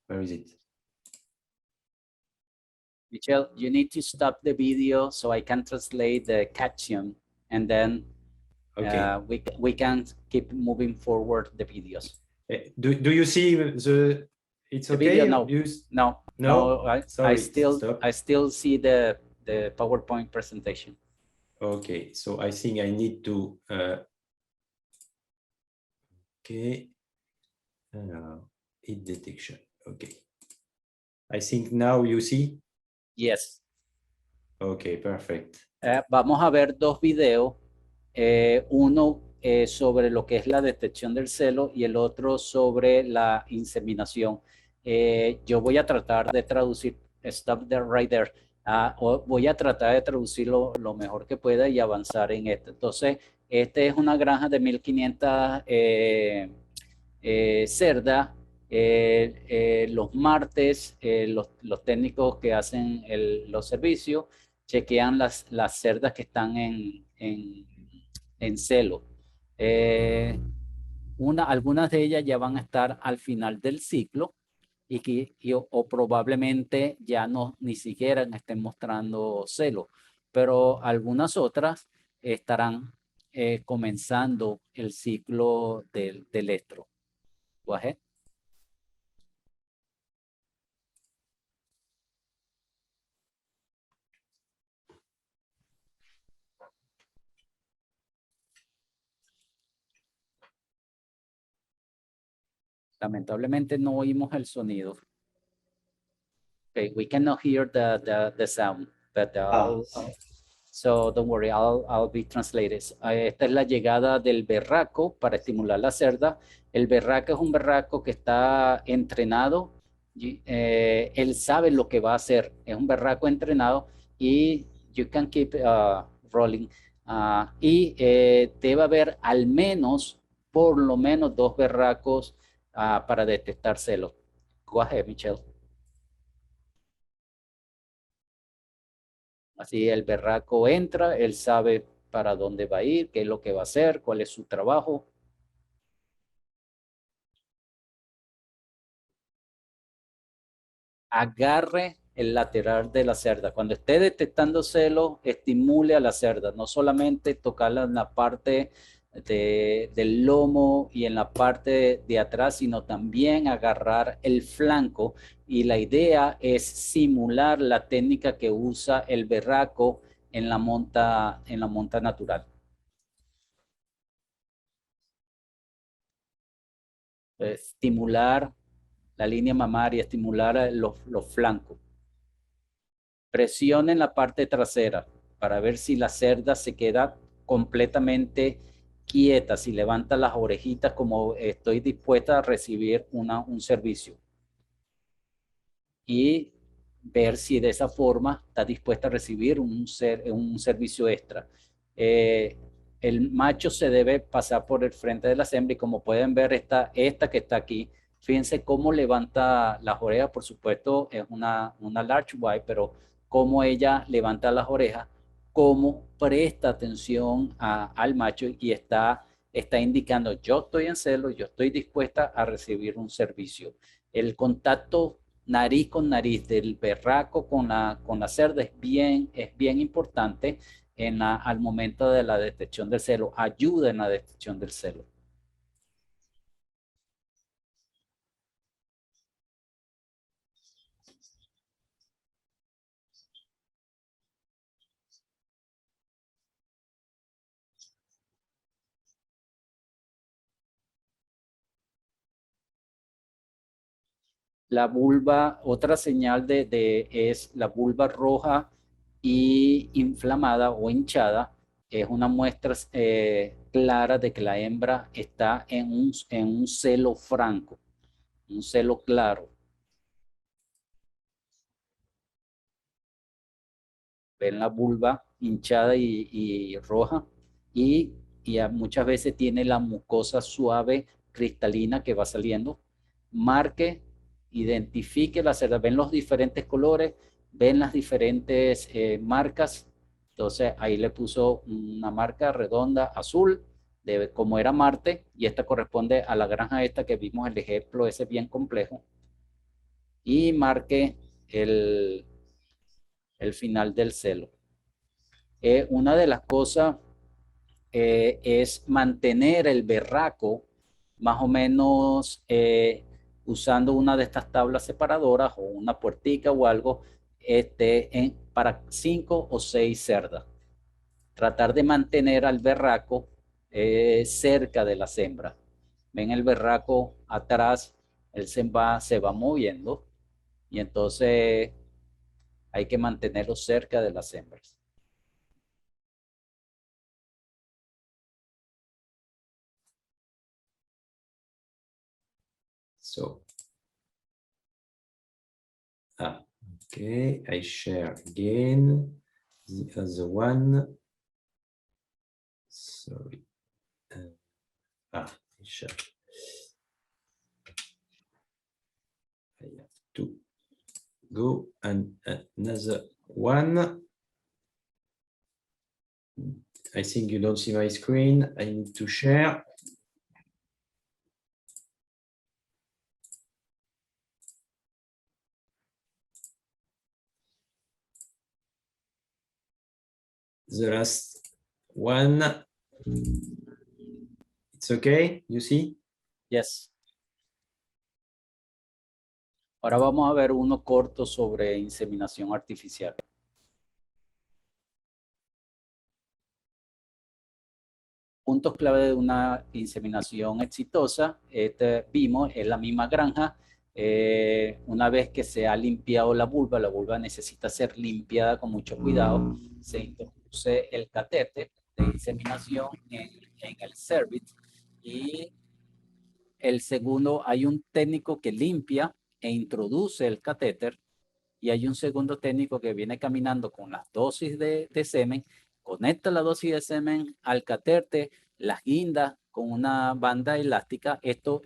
Where is it? Michel, you need to stop the video so I can translate the caption, and then okay. We can keep moving forward the videos. Do you see the? It's the okay. Video, no, no. I still see the PowerPoint presentation. Okay, so I think I need to. Okay. Heat detection. Okay. I think now you see. Yes. Okay, perfect. Vamos a ver dos videos, uno sobre lo que es la detección del celo y el otro sobre la inseminación. Yo voy a tratar de traducir, stop there, right there. Voy a tratar de traducirlo lo mejor que pueda y avanzar en esto. Entonces, esta es una granja de 1500 cerdas. Los martes, los técnicos que hacen los servicios chequean las cerdas que están en celo. Algunas de ellas ya van a estar al final del ciclo o probablemente ya no ni siquiera estén mostrando celo, pero algunas otras estarán comenzando el ciclo del estro. Go ahead. Lamentablemente no oímos el sonido. Okay, we cannot hear the sound, but so don't worry, I'll be translated. Esta es la llegada del berraco para estimular la cerda. El berraco es un berraco que está entrenado. Él sabe lo que va a hacer. Es un berraco entrenado y you can keep rolling. Y debe haber al menos, por lo menos, dos berracos para detectar celos. Go ahead, Michelle. Así el berraco entra, él sabe para dónde va a ir, qué es lo que va a hacer, cuál es su trabajo. Agarre el lateral de la cerda. Cuando esté detectando celos, estimule a la cerda, no solamente tocarla en la parte del lomo y en la parte de atrás, sino también agarrar el flanco. Y la idea es simular la técnica que usa el berraco en la monta natural. Estimular la línea mamaria, estimular los flancos. Presiona en la parte trasera para ver si la cerda se queda completamente quieta, si levanta las orejitas como estoy dispuesta a recibir un servicio. Y ver si de esa forma está dispuesta a recibir un servicio extra. Eh, el macho se debe pasar por el frente de la hembra y como pueden ver esta que está aquí, fíjense cómo levanta las orejas, por supuesto es una large white, pero cómo ella levanta las orejas, cómo presta atención al macho y está indicando yo estoy en celo, yo estoy dispuesta a recibir un servicio. El contacto nariz con nariz del berraco con la cerda es bien importante al momento de la detección del celo, ayuda en la detección del celo. La vulva, otra señal es la vulva roja y inflamada o hinchada, es una muestra clara de que la hembra está en un celo franco, un celo claro. Ven la vulva hinchada y roja y, muchas veces tiene la mucosa suave cristalina que va saliendo. Marque, identifique la cerda, ven los diferentes colores, ven las diferentes marcas. Entonces ahí le puso una marca redonda azul de como era Marte y esta corresponde a la granja esta que vimos el ejemplo ese bien complejo y marque el, el final del celo. Una de las cosas es mantener el berraco más o menos usando una de estas tablas separadoras o una puertica o algo para 5 o 6 cerdas. Tratar de mantener al berraco cerca de las hembras. Ven el berraco atrás, él se va moviendo y entonces hay que mantenerlo cerca de las hembras. So, okay, I share again the other one. Sorry. I share. I have to go and another one. I think you don't see my screen. I need to share. The last one. It's okay, you see? Yes. Ahora vamos a ver uno corto sobre inseminación artificial. Puntos clave de una inseminación exitosa, vimos, es la misma granja. Una vez que se ha limpiado la vulva necesita ser limpiada con mucho cuidado. Se introduce el catéter de inseminación en el cervix y el segundo, hay un técnico que limpia e introduce el catéter y hay un segundo técnico que viene caminando con las dosis de semen, conecta la dosis de semen al catéter, las guinda con una banda elástica. Esto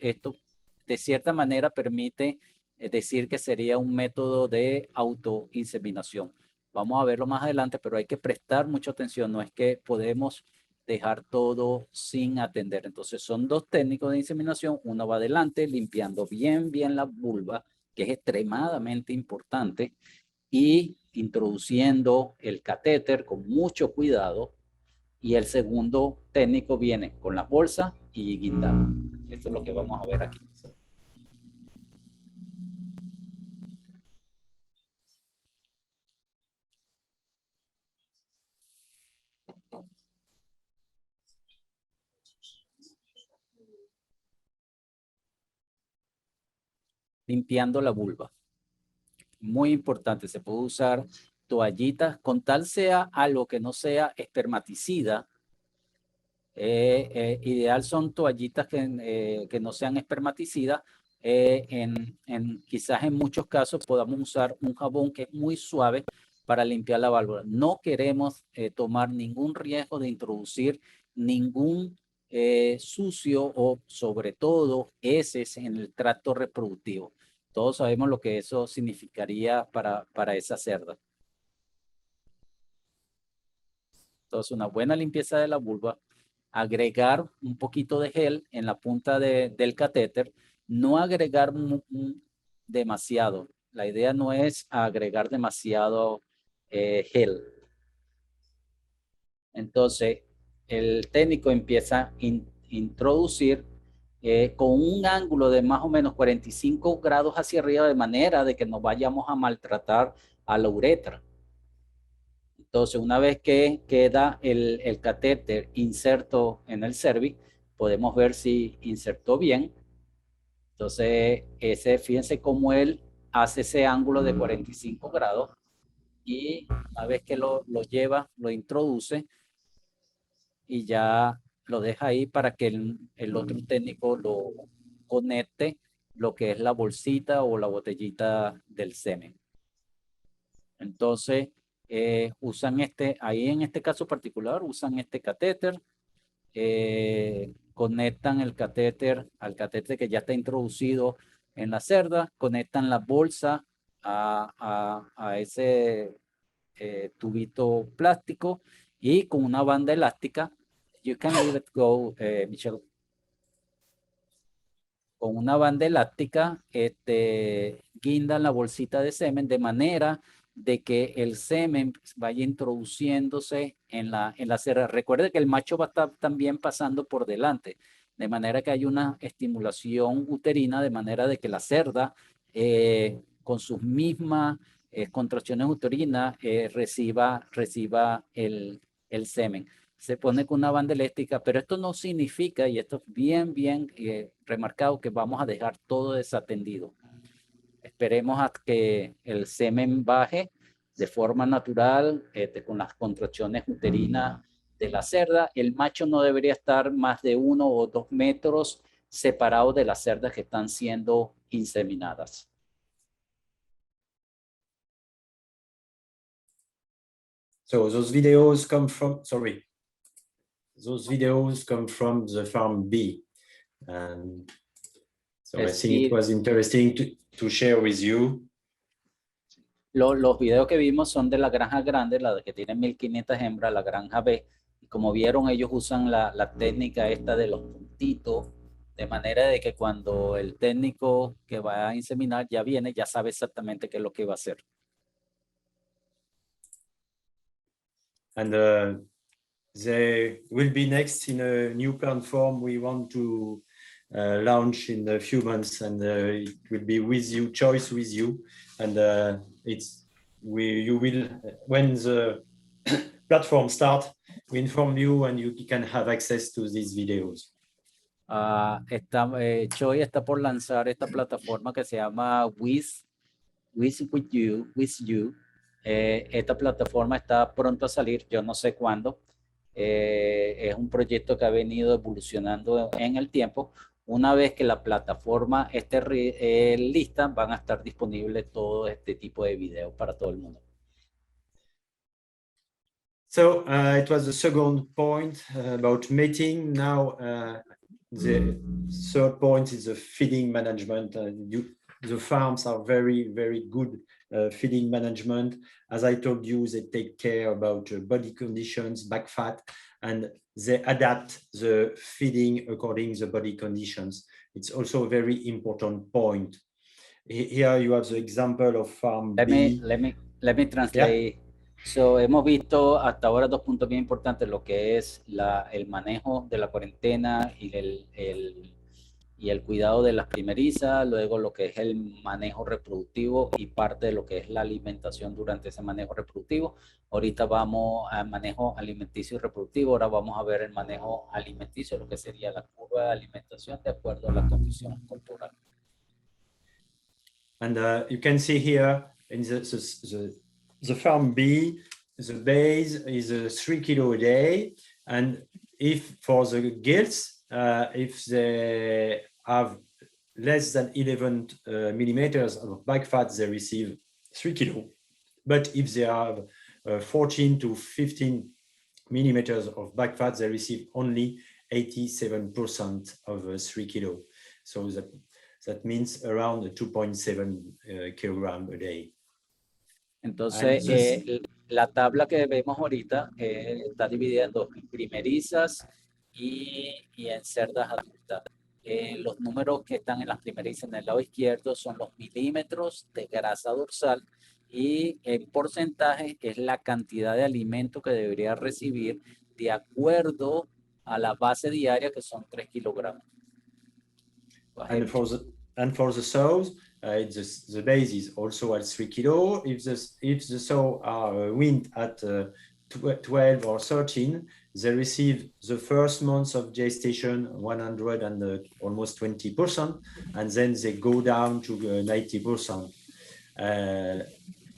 de cierta manera permite decir que sería un método de autoinseminación. Vamos a verlo más adelante, pero hay que prestar mucha atención. No es que podemos dejar todo sin atender. Entonces son dos técnicos de inseminación. Uno va adelante limpiando bien la vulva, que es extremadamente importante, y introduciendo el catéter con mucho cuidado. Y el segundo técnico viene con la bolsa y guindando. Esto es lo que vamos a ver aquí. limpiando la vulva. Muy importante, se puede usar toallitas, con tal sea algo que no sea espermaticida. Ideal son toallitas que no sean espermaticidas. Quizás en muchos casos podamos usar un jabón que es muy suave para limpiar la válvula. No queremos tomar ningún riesgo de introducir ningún sucio o sobre todo heces en el tracto reproductivo. Todos sabemos lo que eso significaría para esa cerda. Entonces, una buena limpieza de la vulva, agregar un poquito de gel en la punta del catéter, no agregar demasiado. La idea no es agregar demasiado gel. Entonces, el técnico empieza a introducir con un ángulo de más o menos 45 grados hacia arriba, de manera de que no vayamos a maltratar a la uretra. Entonces, una vez que queda el catéter inserto en el cervix, podemos ver si insertó bien. Entonces, fíjense cómo él hace ese ángulo de 45 grados y una vez que lo lleva, lo introduce y ya lo deja ahí para que el otro técnico lo conecte lo que es la bolsita o la botellita del semen. Entonces, usan ahí en este caso particular, usan este catéter, conectan el catéter al catéter que ya está introducido en la cerda, conectan la bolsa a ese tubito plástico y con una banda elástica, you can leave it go, Michel. Con una banda elástica guindan la bolsita de semen de manera de que el semen vaya introduciéndose en la cerda. Recuerde que el macho va a estar también pasando por delante, de manera que hay una estimulación uterina, de manera de que la cerda, con sus mismas contracciones uterinas, reciba el semen. Se pone con una banda eléctrica, pero esto no significa, y esto es bien remarcado, que vamos a dejar todo desatendido. Esperemos a que el semen baje de forma natural, con las contracciones uterinas de la cerda. El macho no debería estar más de 1 o 2 metros separado de las cerdas que están siendo inseminadas. So those videos come from, those videos come from the farm B. And so I think it was interesting to share with you. Los videos que vimos son de la granja grande, la que tiene 1500 hembras, la granja B. Y como vieron, ellos usan la técnica esta de los puntitos, de manera de que cuando el técnico que va a inseminar ya viene, ya sabe exactamente qué es lo que va a hacer. And they will be next in a new platform we want to launch in a few months, and it will be with you, choice with you, and you will, when the platform starts, we inform you and you can have access to these videos. Choi está por lanzar esta plataforma que se llama With You. Esta plataforma está pronto a salir, yo no sé cuándo. Es un proyecto que ha venido evolucionando en el tiempo. Una vez que la plataforma esté lista, van a estar disponibles todo este tipo de videos para todo el mundo. So it was the second point about mating. Now the third point is the feeding management. The farms are very good feeding management. As I told you, they take care about body conditions, back fat, and they adapt the feeding according to the body conditions. It's also a very important point. Here you have the example of farm B. Let me translate. Yeah. So, hemos visto hasta ahora 2 puntos bien importantes, lo que es el manejo de la cuarentena y el cuidado de las primerizas, luego lo que es el manejo reproductivo y parte de lo que es la alimentación durante ese manejo reproductivo. Ahorita vamos al manejo alimenticio y reproductivo, ahora vamos a ver el manejo alimenticio, lo que sería la curva de alimentación de acuerdo a la condición corporal. And you can see here in the farm B, the base is 3 kilo a day. And if for the gilts, if they have less than 11 millimeters of back fat, they receive 3 kilo. But if they have 14 to 15 millimeters of back fat, they receive only 87% of 3 kilo. So that means around 2.7 kilogram a day. Entonces, la tabla que vemos ahorita está dividida en dos, primerizas y en cerdas adultas. Los números que están en las primerizas en el lado izquierdo son los milímetros de grasa dorsal y el porcentaje es la cantidad de alimento que debería recibir de acuerdo a la base diaria, que son 3 kilogramos. And for the sows, the base is also at 3 kilo. If the sow are weaned at 12 or 13, they receive the first month of gestation 100 and almost 20%, and then they go down to 90%.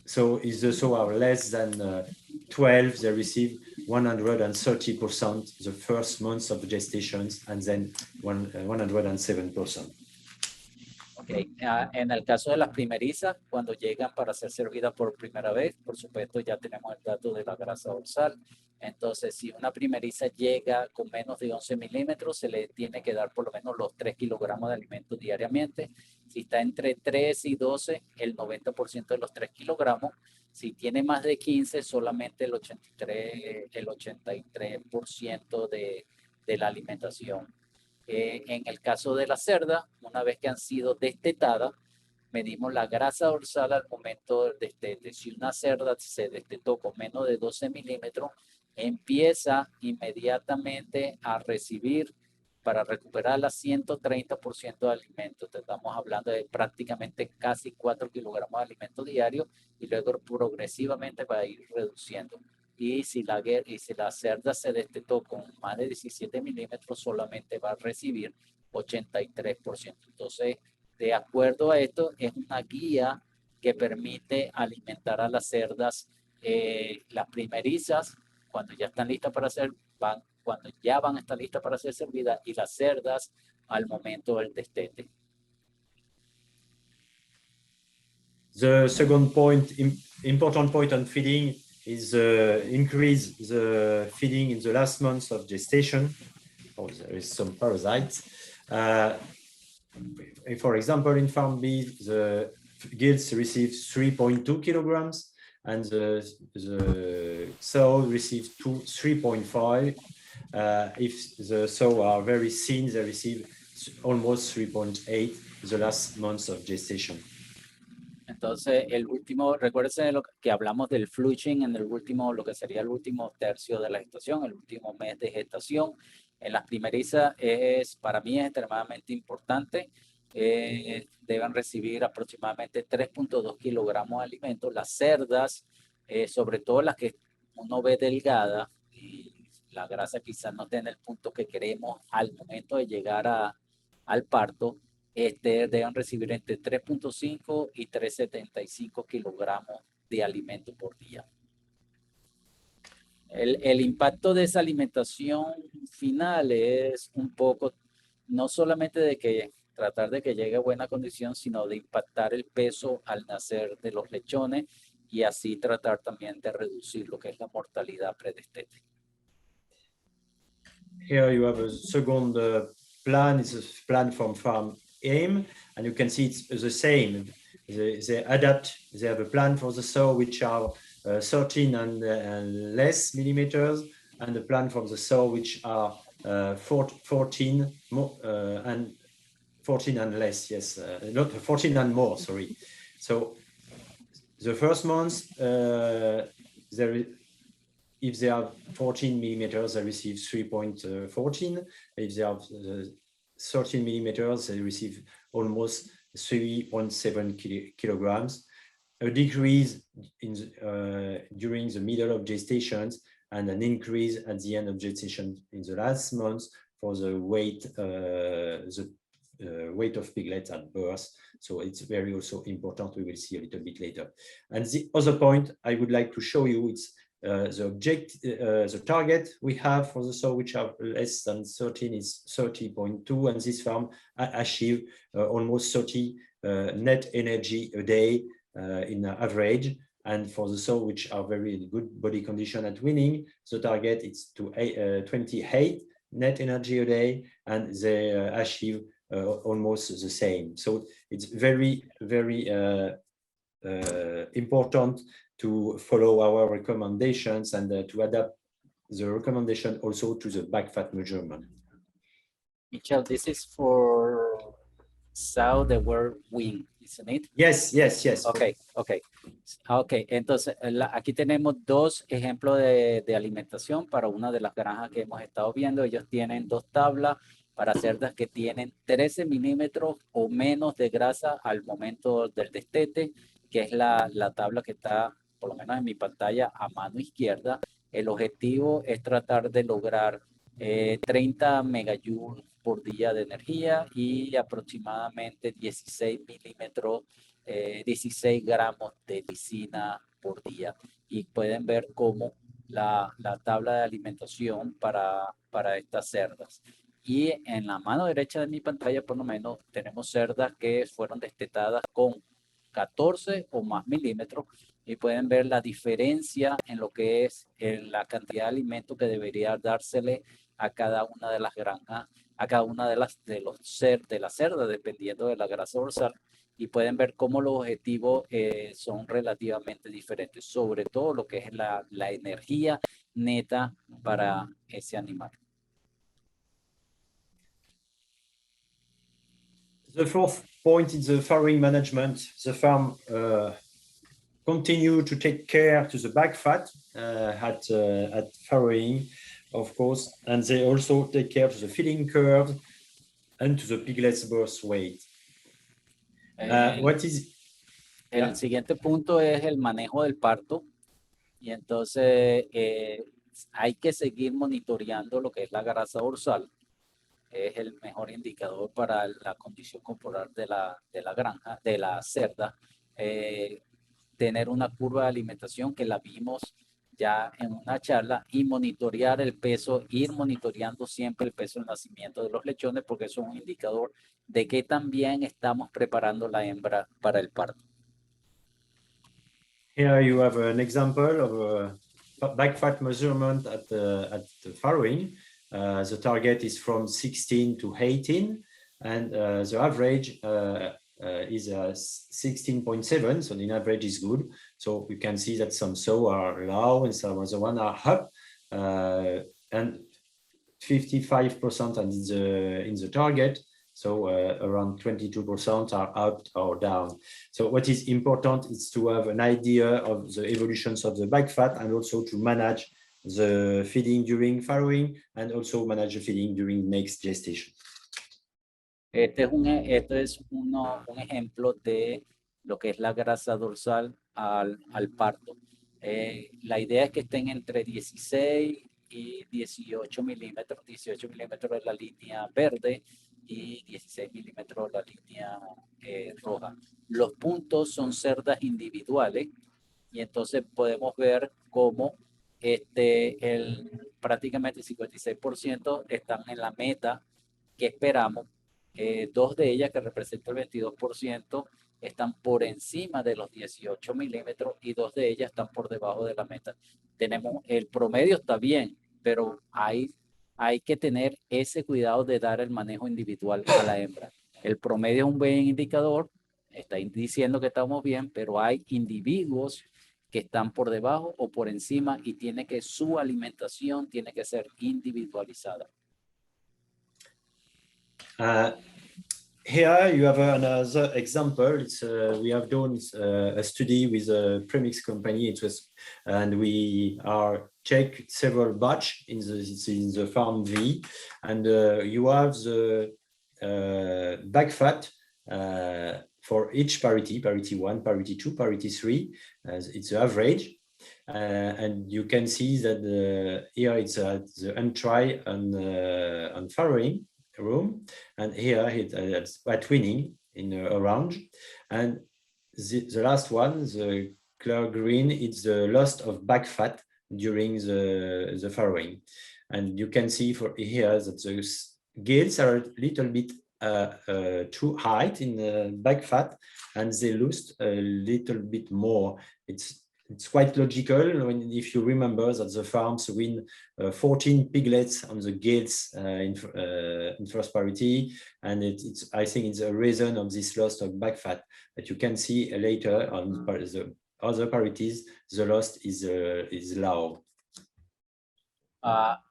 So if the sow are less than 12, they receive 130% the first month of gestations, and then 107%. Okay. En el caso de las primerizas, cuando llegan para ser servidas por primera vez, por supuesto ya tenemos el dato de la grasa dorsal. Entonces, si una primeriza llega con menos de 11 milímetros, se le tiene que dar por lo menos los 3 kilogramos de alimento diariamente. Si está entre 3 y 12, el 90% de los 3 kilogramos. Si tiene más de 15, solamente el 83% de la alimentación. En el caso de la cerda, una vez que han sido destetadas, medimos la grasa dorsal al momento del destete. Si una cerda se destetó con menos de 12 milímetros, empieza inmediatamente a recibir, para recuperar la 130% de alimento. Estamos hablando de prácticamente casi 4 kilogramos de alimento diario y luego progresivamente va a ir reduciendo. Y si la cerda se destetó con más de 17 milímetros, solamente va a recibir 83%. Entonces, de acuerdo a esto, es una guía que permite alimentar a las cerdas. Las primerizas, cuando ya están listas para cuando ya van a estar listas para ser servidas, y las cerdas al momento del destete. The second point, important point on feeding, is increase the feeding in the last months of gestation. Oh, there is some parasites. For example, in farm B, the gilts receive 3.2 kilograms, and the sow receives 3.5. If the sow are very thin, they receive almost 3.8 the last months of gestation. Entonces, el último, recuérdense de lo que hablamos del flushing en el último, lo que sería el último tercio de la gestación, el último mes de gestación. En las primerizas para mí es extremadamente importante. Deben recibir aproximadamente 3.2 kilogramos de alimento. Las cerdas, sobre todo las que uno ve delgadas, y la grasa quizás no esté en el punto que queremos al momento de llegar al parto, deben recibir entre 3.5 y 3.75 kilogramos de alimento por día. El impacto de esa alimentación final es un poco, no solamente de que tratar de que llegue a buena condición, sino de impactar el peso al nacer de los lechones y así tratar también de reducir lo que es la mortalidad predestete. Here you have a second plan. It's a plan from farm Aim, and you can see it's the same. They adapt. They have a plan for the sow which are 13 and less millimeters, and a plan for the sow which are 14 and 14 and less. Yes, not 14 and more. Sorry. So the first month, if they have 14 millimeters, they receive 3.14. If they have 13 millimeters, they receive almost 3.7 kilograms. A decrease during the middle of gestations, and an increase at the end of gestation in the last month for the weight, the weight of piglets at birth. So it's very also important. We will see a little bit later. And the other point I would like to show you, it's the target we have for the sow which are less than 13 is 30.2, and this farm achieve almost 30 net energy a day in average. And for the sow which are very good body condition at winning, the target is to 28 net energy a day, and they achieve almost the same. So it's very, very important to follow our recommendations and to adapt the recommendation also to the back fat measurement. Michel, this is for sow that were wing, isn't it? Yes, yes, yes. Okay, okay. Ok, entonces aquí tenemos dos ejemplos de alimentación para una de las granjas que hemos estado viendo. Ellos tienen dos tablas para cerdas que tienen 13 milímetros o menos de grasa al momento del destete, que es la tabla que está, por lo menos en mi pantalla, a mano izquierda. El objetivo es tratar de lograr 30 megajoules por día de energía y aproximadamente 16 milímetros 16 gramos de lisina por día. Y pueden ver cómo la tabla de alimentación para estas cerdas. Y en la mano derecha de mi pantalla, por lo menos, tenemos cerdas que fueron destetadas con 14 o más milímetros y pueden ver la diferencia en lo que es la cantidad de alimento que debería dársele a cada una de las granjas, a cada una de las cerdas, dependiendo de la grasa dorsal. Y pueden ver cómo los objetivos son relativamente diferentes, sobre todo lo que es la energía neta para ese animal. The fourth point is the farrowing management. The farm continue to take care to the back fat at farrowing, of course, and they also take care to the feeding curve and to the piglet's birth weight. El siguiente punto es el manejo del parto, y entonces hay que seguir monitoreando lo que es la grasa dorsal. Es el mejor indicador para la condición corporal de la granja, de la cerda. Tener una curva de alimentación que la vimos ya en una charla, y monitorear el peso, ir monitoreando siempre el peso del nacimiento de los lechones, porque eso es un indicador de que también estamos preparando la hembra para el parto. Here you have an example of a back fat measurement at the farrowing. The target is from 16 to 18, and the average is 16.7, so the average is good. So you can see that some sow are low and some other one are up, and 55% are in the target. So around 22% are up or down. So what is important is to have an idea of the evolutions of the back fat, and also to manage the feeding during farrowing, and also manage the feeding during next gestation. Este es un ejemplo de lo que es la grasa dorsal al parto. La idea es que estén entre 16 y 18 milímetros. 18 milímetros es la línea verde y 16 milímetros la línea roja. Los puntos son cerdas individuales, y entonces podemos ver cómo prácticamente el 56% están en la meta que esperamos. Dos de ellas, que representan el 22%, están por encima de los 18 milímetros, y dos de ellas están por debajo de la meta. El promedio está bien, pero hay que tener ese cuidado de dar el manejo individual a la hembra. El promedio es un buen indicador, está diciendo que estamos bien, pero hay individuos que están por debajo o por encima, y su alimentación tiene que ser individualizada. Here you have another example. We have done a study with a premix company, and we are checked several batch in the farm V, and you have the back fat for each parity 1, parity 2, parity 3. It's the average, and you can see that here it's the untry and farrowing. room, and here it's white winning in orange, and the last one, the clear green, it's the loss of back fat during the farrowing. And you can see for here that the gills are a little bit too high in the back fat, and they lose a little bit more. It's quite logical if you remember that the farms win 14 piglets on the gills in first parity, and I think it's a reason of this loss of back fat. But you can see later on the other parities, the loss is low.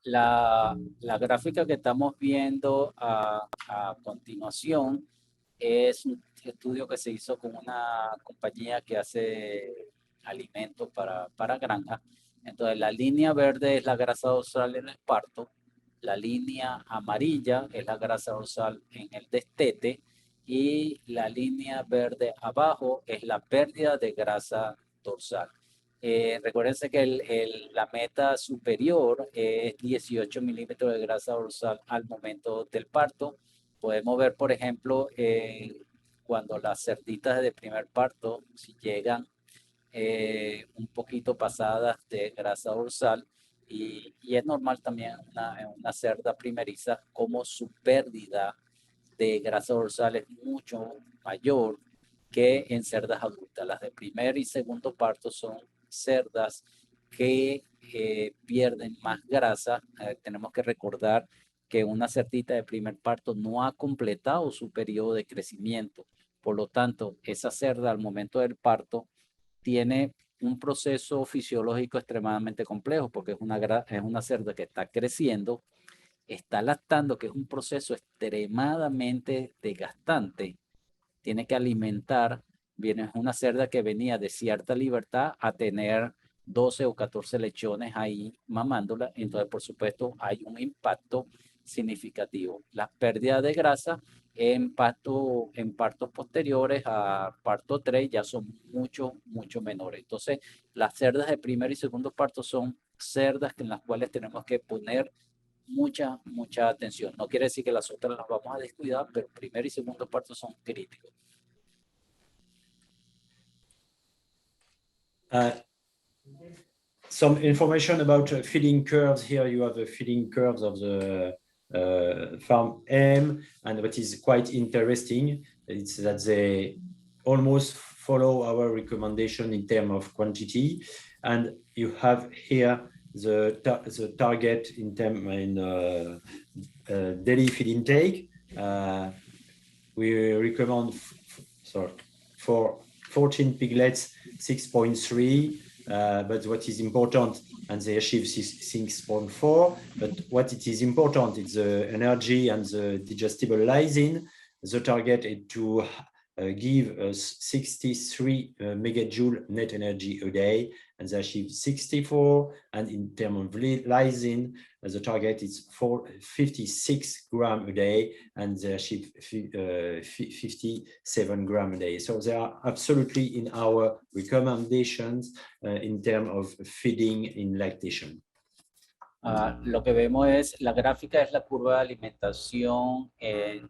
La gráfica que estamos viendo a continuación es un estudio que se hizo con una compañía que hace alimentos para granjas. Entonces, la línea verde es la grasa dorsal en el parto, la línea amarilla es la grasa dorsal en el destete y la línea verde abajo es la pérdida de grasa dorsal. Recuérdense que la meta superior es 18 milímetros de grasa dorsal al momento del parto. Podemos ver, por ejemplo, cuando las cerditas de primer parto, si llegan un poquito pasadas de grasa dorsal, y es normal también una cerda primeriza como su pérdida de grasa dorsal es mucho mayor que en cerdas adultas. Las de primer y segundo parto son cerdas que pierden más grasa. Tenemos que recordar que una cerdita de primer parto no ha completado su periodo de crecimiento. Por lo tanto, esa cerda al momento del parto tiene un proceso fisiológico extremadamente complejo porque es una cerda que está creciendo, está lactando, que es un proceso extremadamente desgastante. Tiene que alimentar, viene una cerda que venía de cierta libertad a tener 12 o 14 lechones ahí mamándola, entonces por supuesto hay un impacto significativo. Las pérdidas de grasa en partos posteriores a parto 3 ya son mucho menores. Entonces las cerdas de primer y segundo parto son cerdas en las cuales tenemos que poner mucha atención. No quiere decir que las otras las vamos a descuidar, pero primer y segundo parto son críticos. Some information about feeding curves. Here you have the feeding curves of the farm M, and what is quite interesting is that they almost follow our recommendation in terms of quantity, and you have here the target in terms daily feed intake. We recommend for 14 piglets 6.3. But what is important, and they achieve 6.4, but what it is important is the energy and the digestible lysine. The target is to give us 63 megajoule net energy a day, and they achieve 64. And in terms of lysine, the target is 56 grams a day, and they achieve 57 grams a day. So they are absolutely in our recommendations in terms of feeding in lactation. Lo que vemos es, la gráfica es la curva de alimentación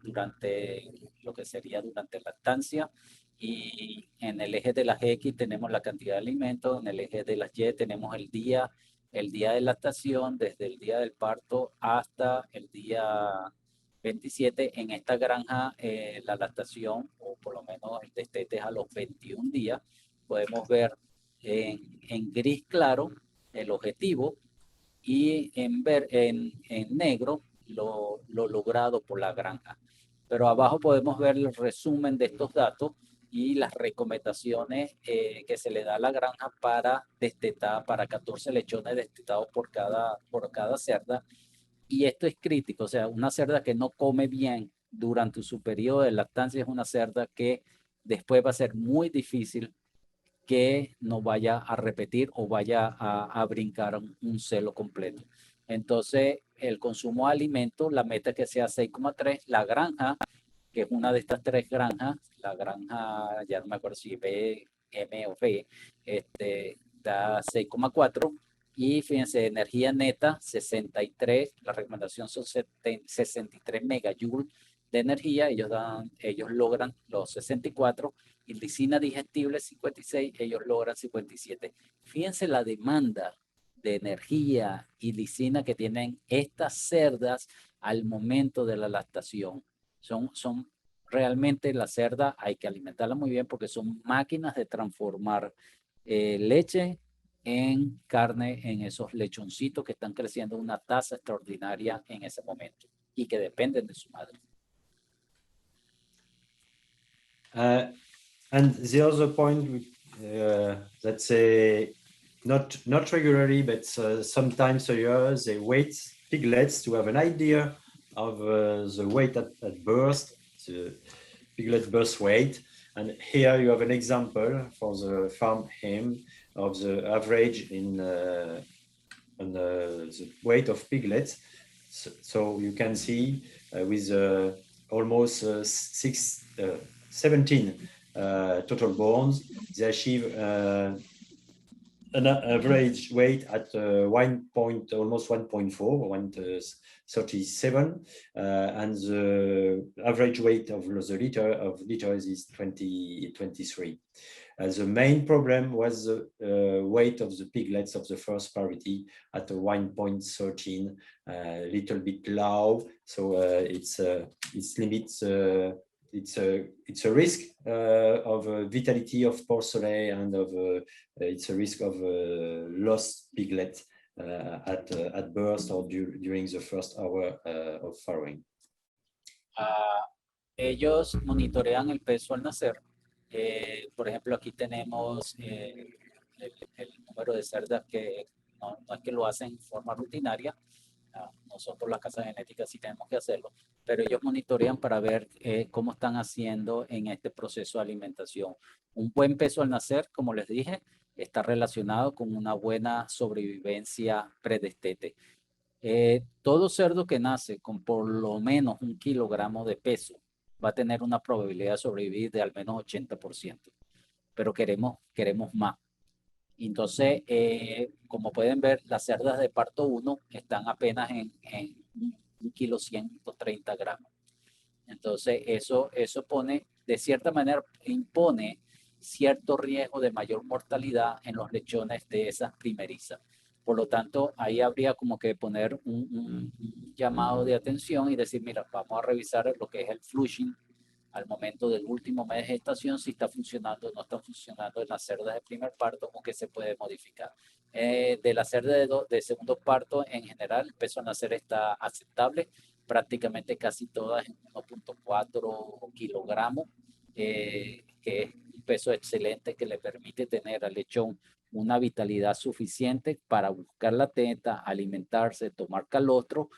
durante lo que sería durante lactancia, y en el eje de las X tenemos la cantidad de alimentos, en el eje de las Y tenemos el día de lactación, desde el día del parto hasta el día 27. En esta granja la lactación, o por lo menos el destete, es a los 21 días. Podemos ver en gris claro el objetivo, y en negro lo logrado por la granja. Pero abajo podemos ver el resumen de estos datos y las recomendaciones que se le da a la granja para destetar, para 14 lechones destetados por cada cerda. Y esto es crítico, o sea, una cerda que no come bien durante su periodo de lactancia es una cerda que después va a ser muy difícil que no vaya a repetir o vaya a brincar un celo completo. Entonces, el consumo de alimentos, la meta es que sea 6,3. La granja, que es una de estas tres granjas, la granja, ya no me acuerdo si B, M o B, da 6,4. Y fíjense, energía neta, 63, la recomendación son 63 megajoules de energía, ellos logran los 64, y lisina digestible 56, ellos logran 57. Fíjense la demanda de energía y lisina que tienen estas cerdas al momento de la lactación. Son realmente la cerda, hay que alimentarla muy bien porque son máquinas de transformar leche en carne, en esos lechoncitos que están creciendo a una tasa extraordinaria en ese momento y que dependen de su madre. And the other point, let's say, not regularly, but sometimes a year, they weight piglets to have an idea of the weight at birth, the piglet birth weight. And here you have an example for the farm hem of the average in on the weight of piglets. So you can see with almost 17 total borns, they achieve an average weight at 1 point, almost 1.4, 137, and the average weight of the liters is 23. The main problem was the weight of the piglets of the first parity at 1.13, a little bit low, so it limits. It's a risk of vitality of porcelain, and of it's a risk of lost piglet at birth or during the first hour of farrowing. Ellos monitorean el peso al nacer. Por ejemplo, aquí tenemos el número de cerdas que no es que lo hacen en forma rutinaria. Nosotros las casas genéticas sí tenemos que hacerlo, pero ellos monitorean para ver cómo están haciendo en este proceso de alimentación. Un buen peso al nacer, como les dije, está relacionado con una buena sobrevivencia predestete. Todo cerdo que nace con por lo menos 1 kilogramo de peso va a tener una probabilidad de sobrevivir de al menos 80%, pero queremos más. Entonces, como pueden ver, las cerdas de parto 1 están apenas en 1 kilo 130 gramos. Entonces, eso pone, de cierta manera, impone cierto riesgo de mayor mortalidad en los lechones de esas primerizas. Por lo tanto, ahí habría como que poner un llamado de atención y decir, mira, vamos a revisar lo que es el flushing al momento del último mes de gestación, si está funcionando o no está funcionando en las cerdas de primer parto o que se puede modificar. De la cerda de segundo parto, en general, el peso al nacer está aceptable, prácticamente casi todas en 1.4 kilogramos, que es un peso excelente que le permite tener al lechón una vitalidad suficiente para buscar la teta, alimentarse, tomar calostro,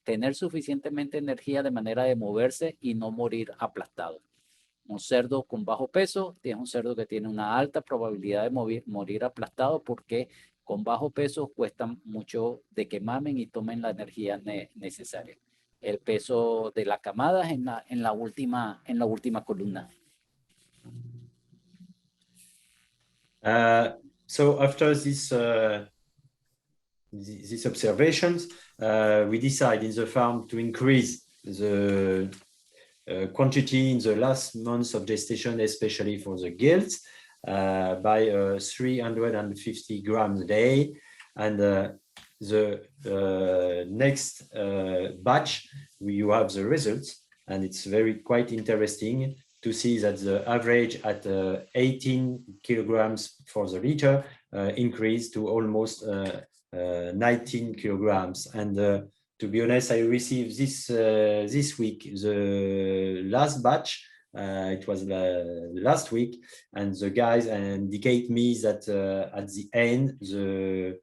tener suficientemente energía de manera de moverse y no morir aplastado. Un cerdo con bajo peso es un cerdo que tiene una alta probabilidad de morir aplastado, porque con bajo peso cuesta mucho de que mamen y tomen la energía necesaria. El peso de la camada es en la última columna. So after these observations, we decide in the farm to increase the quantity in the last months of gestation, especially for the gilts, by 350 grams a day. And the next batch, you have the results, and it's quite interesting to see that the average at 18 kilograms for the liter increased to almost 19 kilograms. And to be honest, I received this week the last batch. It was last week, and the guys indicate me that at the end, the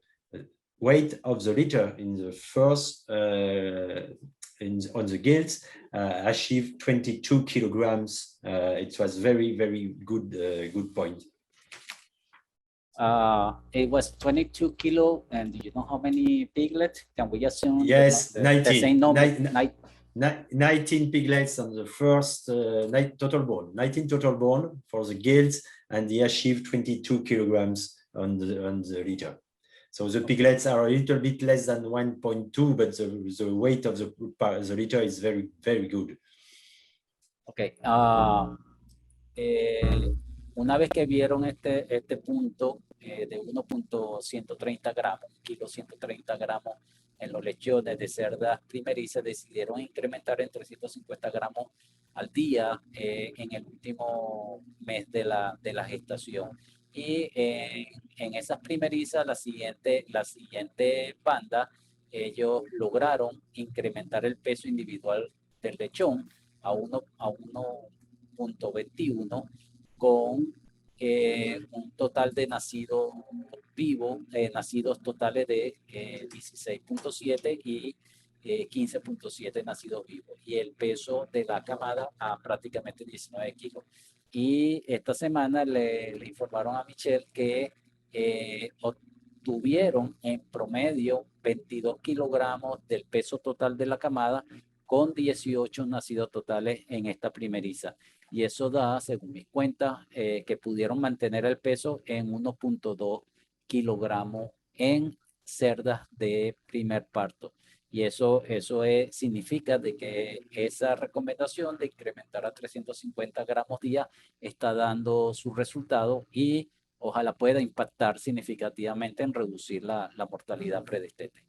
weight of the litter in the first on the gilts achieved 22 kilograms. It was very good point. It was 22 kilo, and do you know how many piglets? Can we assume? Yes, 19. The same number, 19 piglets on the first total bone, 19 total bone for the gilts, and he achieved 22 kilograms on the litter. So the piglets are a little bit less than 1.2, but the weight of the litter is very, very good. Ok. Una vez que vieron este punto de 1.130 gramos, kilo 130 gramos en los lechones de cerdas primerizas, decidieron incrementar en 350 gramos al día en el último mes de la gestación. Y en esas primerizas, la siguiente banda, ellos lograron incrementar el peso individual del lechón a 1.21 con un total de nacidos vivos, nacidos totales de 16.7 y 15.7 nacidos vivos. Y el peso de la camada a prácticamente 19 kilos. Y esta semana le informaron a Michel que obtuvieron en promedio 22 kilogramos del peso total de la camada con 18 nacidos totales en esta primeriza. Y eso da, según mis cuentas, que pudieron mantener el peso en 1.2 kilogramos en cerdas de primer parto. Y eso significa de que esa recomendación de incrementar a 350 gramos día está dando su resultado y ojalá pueda impactar significativamente en reducir la mortalidad predestete.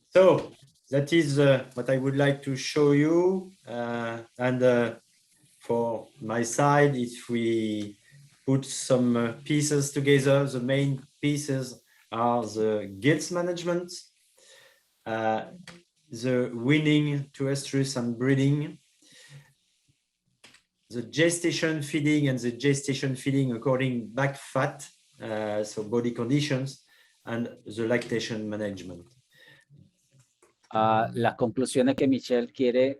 So that is what I would like to show you. And for my side, if we put some pieces together, the main pieces are the gilts management, the weaning to estrus and breeding, the gestation feeding and the gestation feeding according back fat, so body conditions, and the lactation management. Las conclusiones que Michel quiere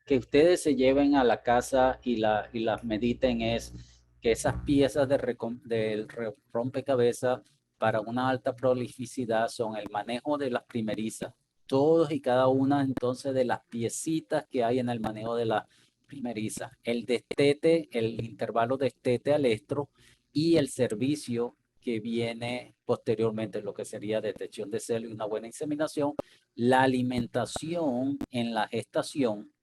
que ustedes se lleven a la casa y las mediten es que esas piezas del rompecabezas para una alta prolificidad son el manejo de las primerizas, todos y cada una entonces de las piecitas que hay en el manejo de las primerizas, el destete, el intervalo de destete al estro y el servicio que viene posteriormente, lo que sería detección de celo y una buena inseminación, la alimentación en la gestación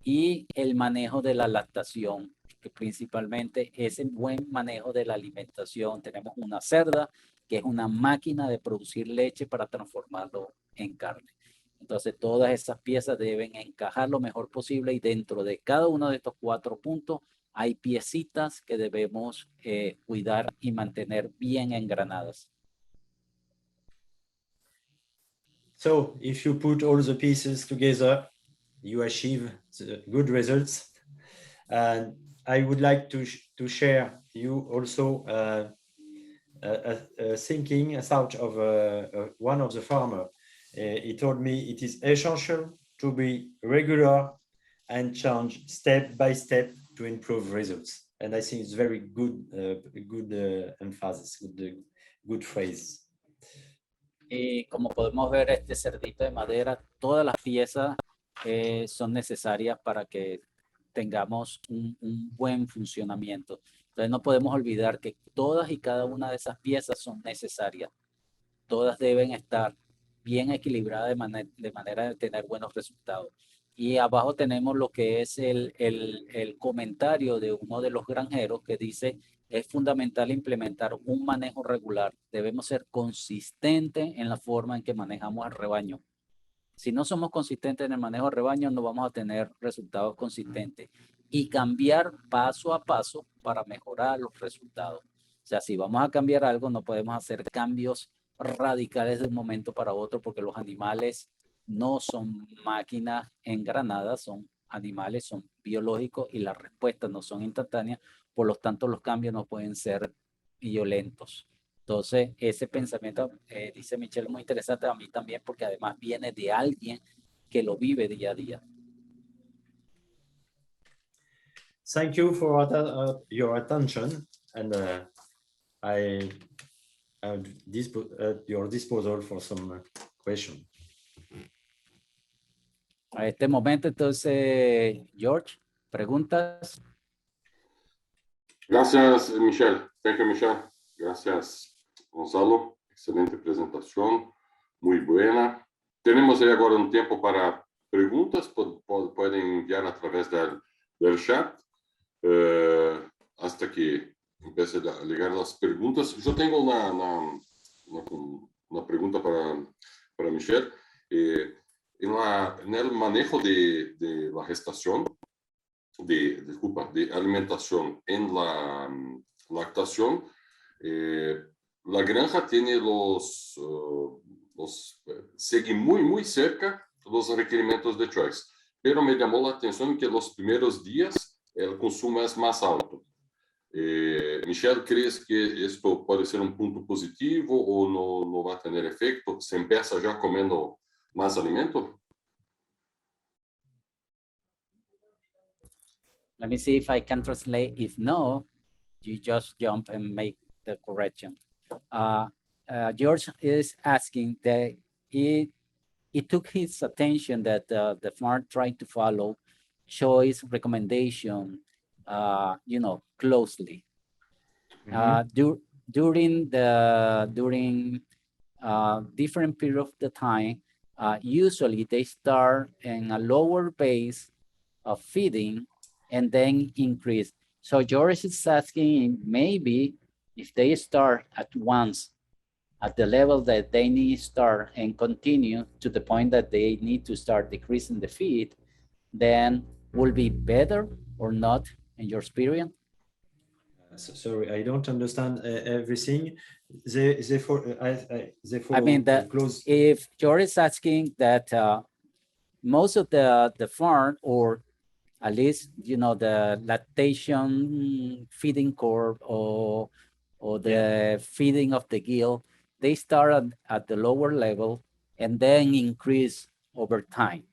y el manejo de la lactación, que principalmente es el buen manejo de la alimentación. Tenemos una cerda que es una máquina de producir leche para transformarlo en carne. Entonces todas esas piezas deben encajar lo mejor posible y dentro de cada uno de estos 4 puntos hay piecitas que debemos cuidar y mantener bien engranadas. So if you put all the pieces together, you achieve the good results. And I would like to share you also a thinking, a thought of one of the farmer. He told me it is essential to be regular and change step by step to improve results. And I think it's very good, emphasis, good phrase. Y como podemos ver, este cerdito de madera, todas las piezas son necesarias para que tengamos un buen funcionamiento. Entonces no podemos olvidar que todas y cada una de esas piezas son necesarias. Todas deben estar bien equilibradas de manera de tener buenos resultados. Y abajo tenemos lo que es el comentario de uno de los granjeros que dice: es fundamental implementar un manejo regular. Debemos ser consistentes en la forma en que manejamos el rebaño. Si no somos consistentes en el manejo del rebaño, no vamos a tener resultados consistentes. Y cambiar paso a paso para mejorar los resultados. O sea, si vamos a cambiar algo, no podemos hacer cambios radicales de un momento para otro, porque los animales no son máquinas engranadas, son animales, son biológicos y las respuestas no son instantáneas. Por lo tanto, los cambios no pueden ser violentos. Entonces, ese pensamiento, dice Michel, muy interesante a mí también, porque además viene de alguien que lo vive día a día. Thank you for your attention, and I am at your disposal for some questions. A este momento, entonces, George, preguntas. Gracias, Michel. Thank you, Michel. Gracias, Gonzalo. Excelente presentación, muy buena. Tenemos ahí agora um tempo para perguntas, podem enviar através del chat, hasta que empiece a ligar as perguntas. Eu tenho uma pergunta para Michel. En el manejo de la gestación, de alimentación en la lactación, la granja tiene sigue muy cerca los requerimientos de Choice, pero me llamó la atención que los primeros días el consumo es más alto. Michel, ¿crees que esto puede ser un punto positivo o no va a tener efecto? ¿Se empieza ya comiendo más alimento? Let me see if I can translate. If no, you just jump and make the correction. George is asking that it took his attention that the farm tried to follow Choice recommendation, closely. During different period of the time, usually they start in a lower base of feeding and then increase. So George is asking maybe if they start at once at the level that they need to start and continue to the point that they need to start decreasing the feed, then will be better or not in your experience? Sorry, I don't understand everything. I mean that close. If George is asking that most of the farm, or at least the lactation feeding curve or the feeding of the gill, they start at the lower level and then increase over time.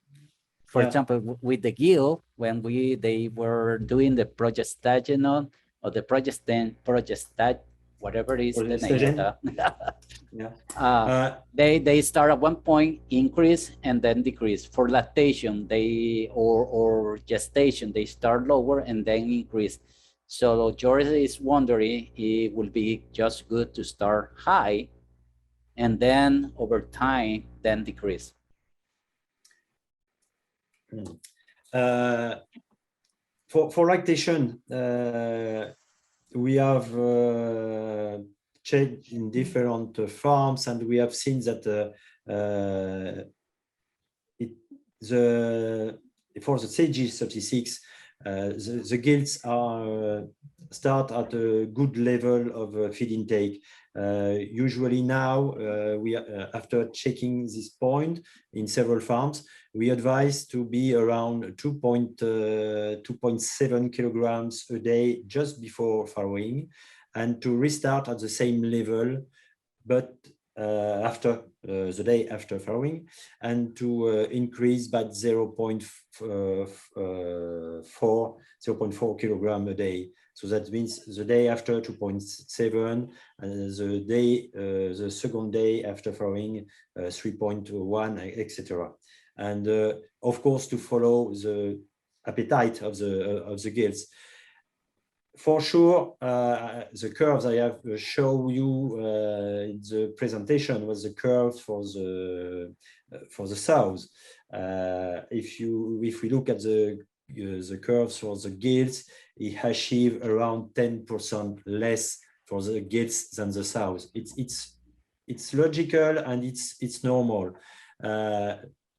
For example, with the gill, when they were doing the progestation or the progestat, whatever is the name. They start at one point, increase and then decrease. For lactation, or gestation, they start lower and then increase. So George is wondering, it will be just good to start high and then over time, then decrease. For lactation, we have checked in different farms, and we have seen that for the CG36, the gills start at a good level of feed intake. Usually now, after checking this point in several farms, we advise to be around 2.7 kilograms a day just before farrowing, and to restart at the same level, but after the day after farrowing, and to increase by 0.4 kilogram a day. So that means the day after 2.7, and the second day after farrowing 3.1, etc. And of course, to follow the appetite of the gills. For sure, the curves I have shown you in the presentation was the curves for the sows. If we look at the curves for the gills, it achieve around 10% less for the gills than the sows. It's logical and it's normal.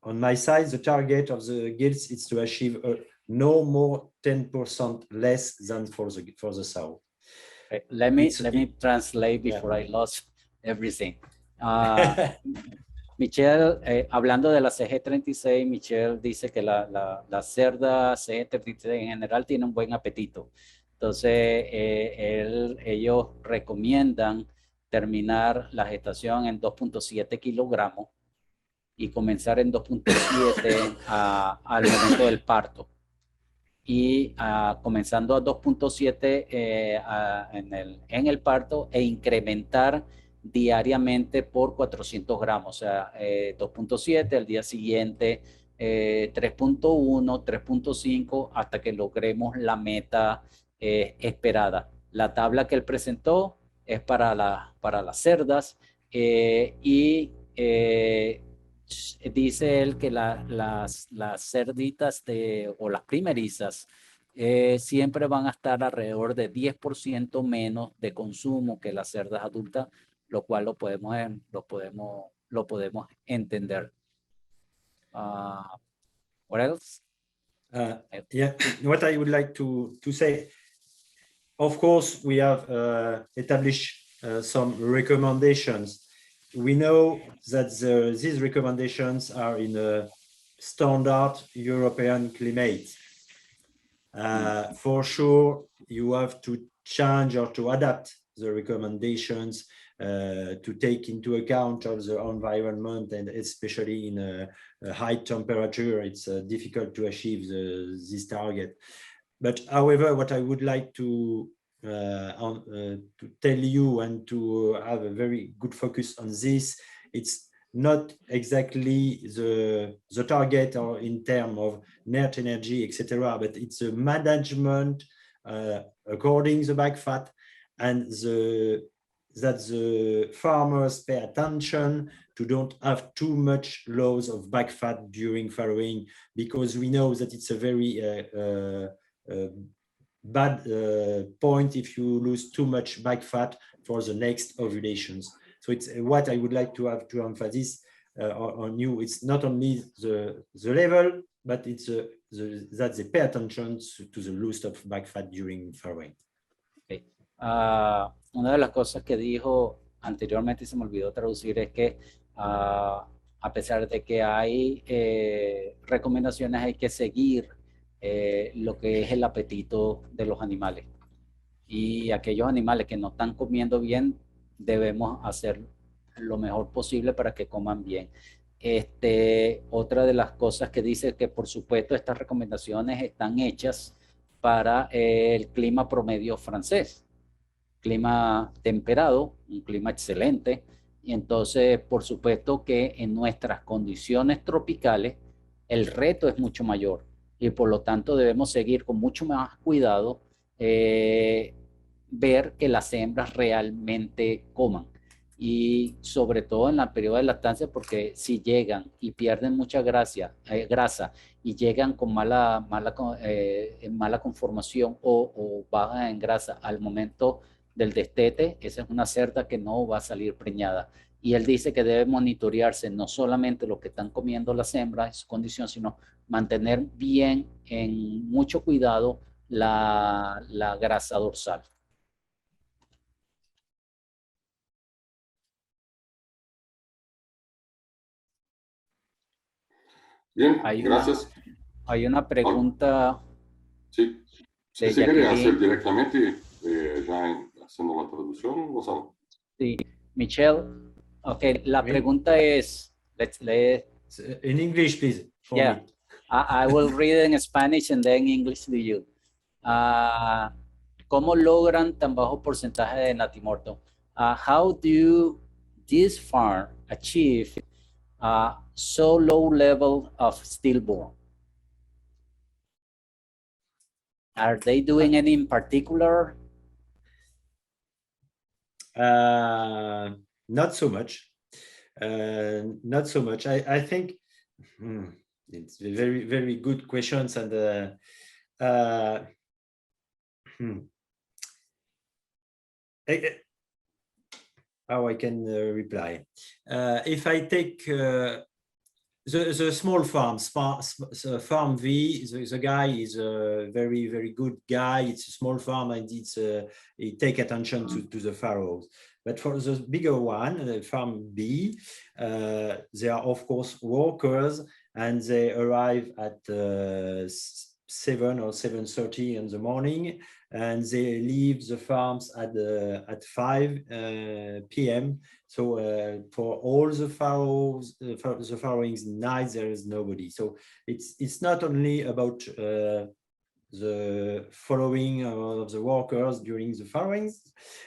On my side, the target of the gills is to achieve no more 10% less than for the sow. Let me translate before I lost everything. Michel, hablando de la CG36, Michel dice que la cerda CG36 en general tiene un buen apetito. Entonces, ellos recomiendan terminar la gestación en 2.7 kilogramos y comenzar en 2.7 al momento del parto. Y comenzando a 2.7 en el parto e incrementar diariamente por 400 gramos, o sea, 2.7, al día siguiente 3.1, 3.5, hasta que logremos la meta esperada. La tabla que él presentó es para las cerdas y dice él que las cerditas o las primerizas siempre van a estar alrededor de 10% menos de consumo que las cerdas adultas, lo cual lo podemos entender. What else? Yeah, what I would like to say, of course, we have established some recommendations. We know that these recommendations are in a standard European climate. For sure, you have to change or to adapt the recommendations to take into account of the environment, and especially in a high temperature, it's difficult to achieve this target. But however, what I would like to tell you and to have a very good focus on this, it's not exactly the target or in terms of net energy, etc., but it's a management according the back fat, and that the farmers pay attention to don't have too much loss of back fat during farrowing, because we know that it's a very bad point if you lose too much back fat for the next ovulations. So it's what I would like to have to emphasize on you. It's not only the level, but it's that they pay attention to the loss of back fat during farrowing. Okay. Una de las cosas que dijo anteriormente, se me olvidó traducir, es que a pesar de que hay recomendaciones, hay que seguir lo que es el apetito de los animales. Y aquellos animales que no están comiendo bien, debemos hacer lo mejor posible para que coman bien. Otra de las cosas que dice que, por supuesto, estas recomendaciones están hechas para el clima promedio francés. Clima temperado, un clima excelente. Y entonces, por supuesto que en nuestras condiciones tropicales, el reto es mucho mayor. Y por lo tanto debemos seguir con mucho más cuidado, ver que las hembras realmente coman. Y sobre todo en el periodo de lactancia, porque si llegan y pierden mucha grasa y llegan con mala conformación o baja en grasa al momento del destete, esa es una cerda que no va a salir preñada. Y él dice que debe monitorearse no solamente lo que están comiendo las hembras en su condición, sino mantener bien, en mucho cuidado, la grasa dorsal. Bien, gracias. Hay una pregunta. Sí. Si se quiere hacer directamente, ya haciendo la traducción, Gonzalo. Sí, Michel. Ok, la pregunta es, in English, please. Yeah, I will read it in Spanish and then English to you. ¿Cómo logran tan bajo porcentaje de natimorto? How do this farm achieve so low level of stillborn? Are they doing any in particular? Not so much. Not so much. I think it's a very, very good questions, and how I can reply. If I take the small farms, farm V, the guy is a very, very good guy. It's a small farm, and he take attention to the farrows. But for the bigger one, farm B, they are of course workers, and they arrive at 7 or 7:30 in the morning, and they leave the farms at 5 p.m. So for all the farrows, the farrowings night, there is nobody. So it's not only about the following of the workers during the farrowings.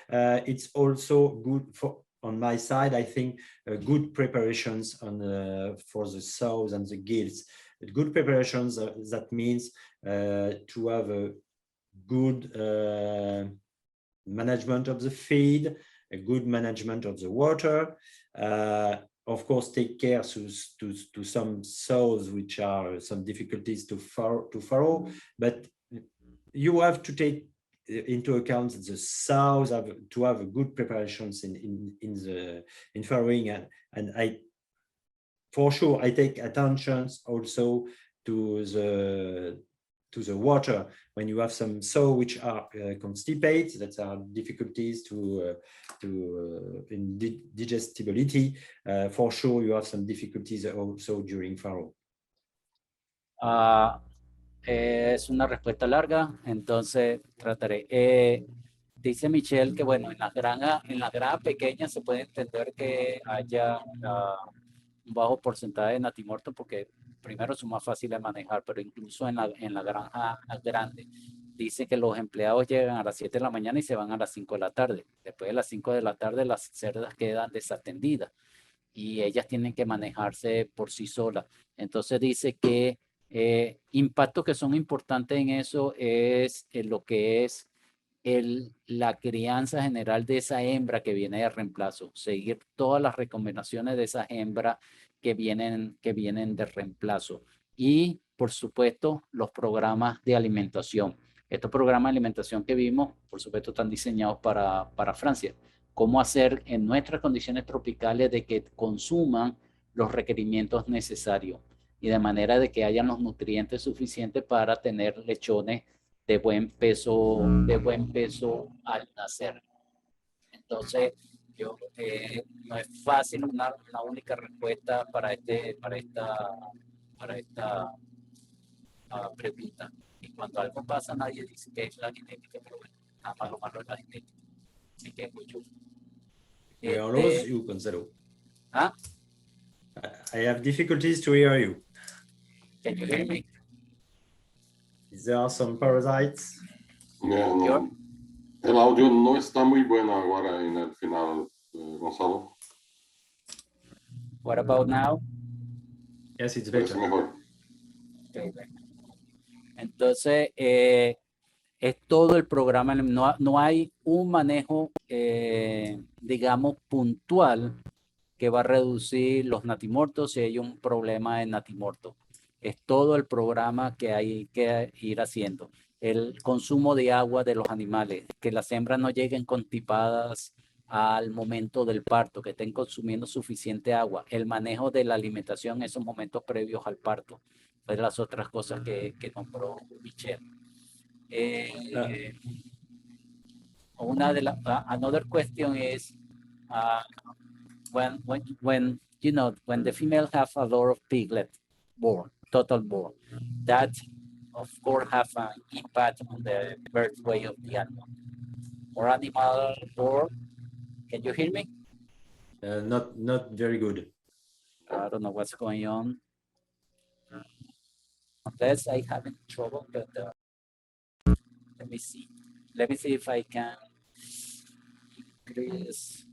It's also good for, on my side, I think, good preparations for the sows and the gills. Good preparations, that means to have a good management of the feed, a good management of the water. Of course, take care to some sows which are some difficulties to farrow, but you have to take into account the sows to have a good preparations in farrowing, and I for sure I take attention also to the water when you have some sow which are constipated, that are difficulties in digestibility. For sure you have some difficulties also during farrow. Es una respuesta larga, entonces trataré. Dice Michel que, bueno, en las granjas pequeñas se puede entender que haya un bajo porcentaje de natimortos porque primero son más fáciles de manejar, pero incluso en la granja grande dice que los empleados llegan a las 7 de la mañana y se van a las 5 de la tarde. Después de las 5 de la tarde las cerdas quedan desatendidas y ellas tienen que manejarse por sí solas. Entonces dice que impactos que son importantes en eso es lo que es la crianza general de esa hembra que viene de reemplazo, seguir todas las recomendaciones de esas hembras que vienen de reemplazo y, por supuesto, los programas de alimentación. Estos programas de alimentación que vimos, por supuesto, están diseñados para Francia. Cómo hacer en nuestras condiciones tropicales de que consuman los requerimientos necesarios y de manera de que hayan los nutrientes suficientes para tener lechones de buen peso al nacer. Entonces, no es fácil una única respuesta para esta pregunta. Y cuando algo pasa, nadie dice que es la genética, pero bueno, nada más lo malo es la genética. Así que mucho. We are lost you, Gonzalo. ¿Ah? I have difficulties to hear you. Can you hear me? There are some parasites. No. El audio no está muy bueno ahora en el final, Gonzalo. What about now? Yes, it's Es better. mejor. Okay. Entonces, es todo el programa, no hay un manejo, digamos, puntual que va a reducir los natimortos si hay un problema en natimortos. Es todo el programa que hay que ir haciendo. El consumo de agua de los animales, que las hembras no lleguen constipadas al momento del parto, que estén consumiendo suficiente agua, el manejo de la alimentación en esos momentos previos al parto, pues las otras cosas que nombró Michel. Another question is when you know, when the female have a lot of piglets born, total born, that of course have an impact on the birth weight of the animal. Or animal born, can you hear me? Not very good. I don't know what's going on. Unless I have any trouble, but let me see. Let me see if I can increase.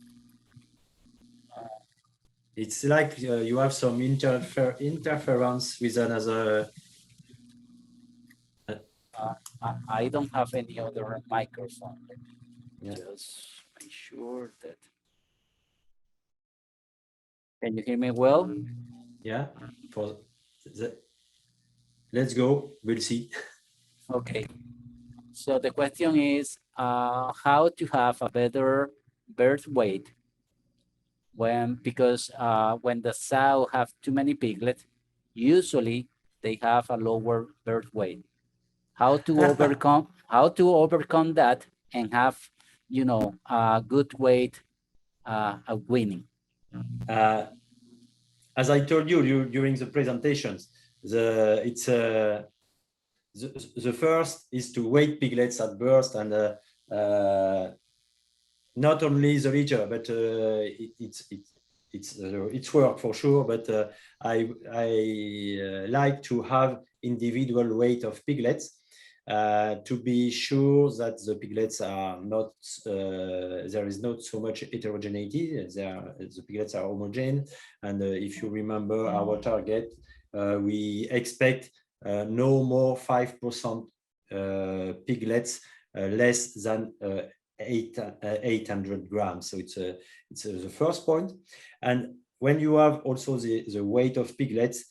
It's like you have some interference with another. I don't have any other microphone. Let me Yeah. just make sure that. Can you hear me well? Yeah. Let's go. We'll see. Okay. So the question is how to have a better birth weight because when the sow have too many piglets, usually they have a lower birth weight. How to overcome that and have, you know, a good weight of winning. As I told you during the presentations, the first is to weight piglets at birth, and not only the litter, but it's work for sure. But I like to have individual weight of piglets to be sure that the piglets are not there is not so much heterogeneity. The piglets are homogeneous, and if you remember our target, we expect no more 5% piglets less than 800 grams. So it's the first point. And when you have also the weight of piglets,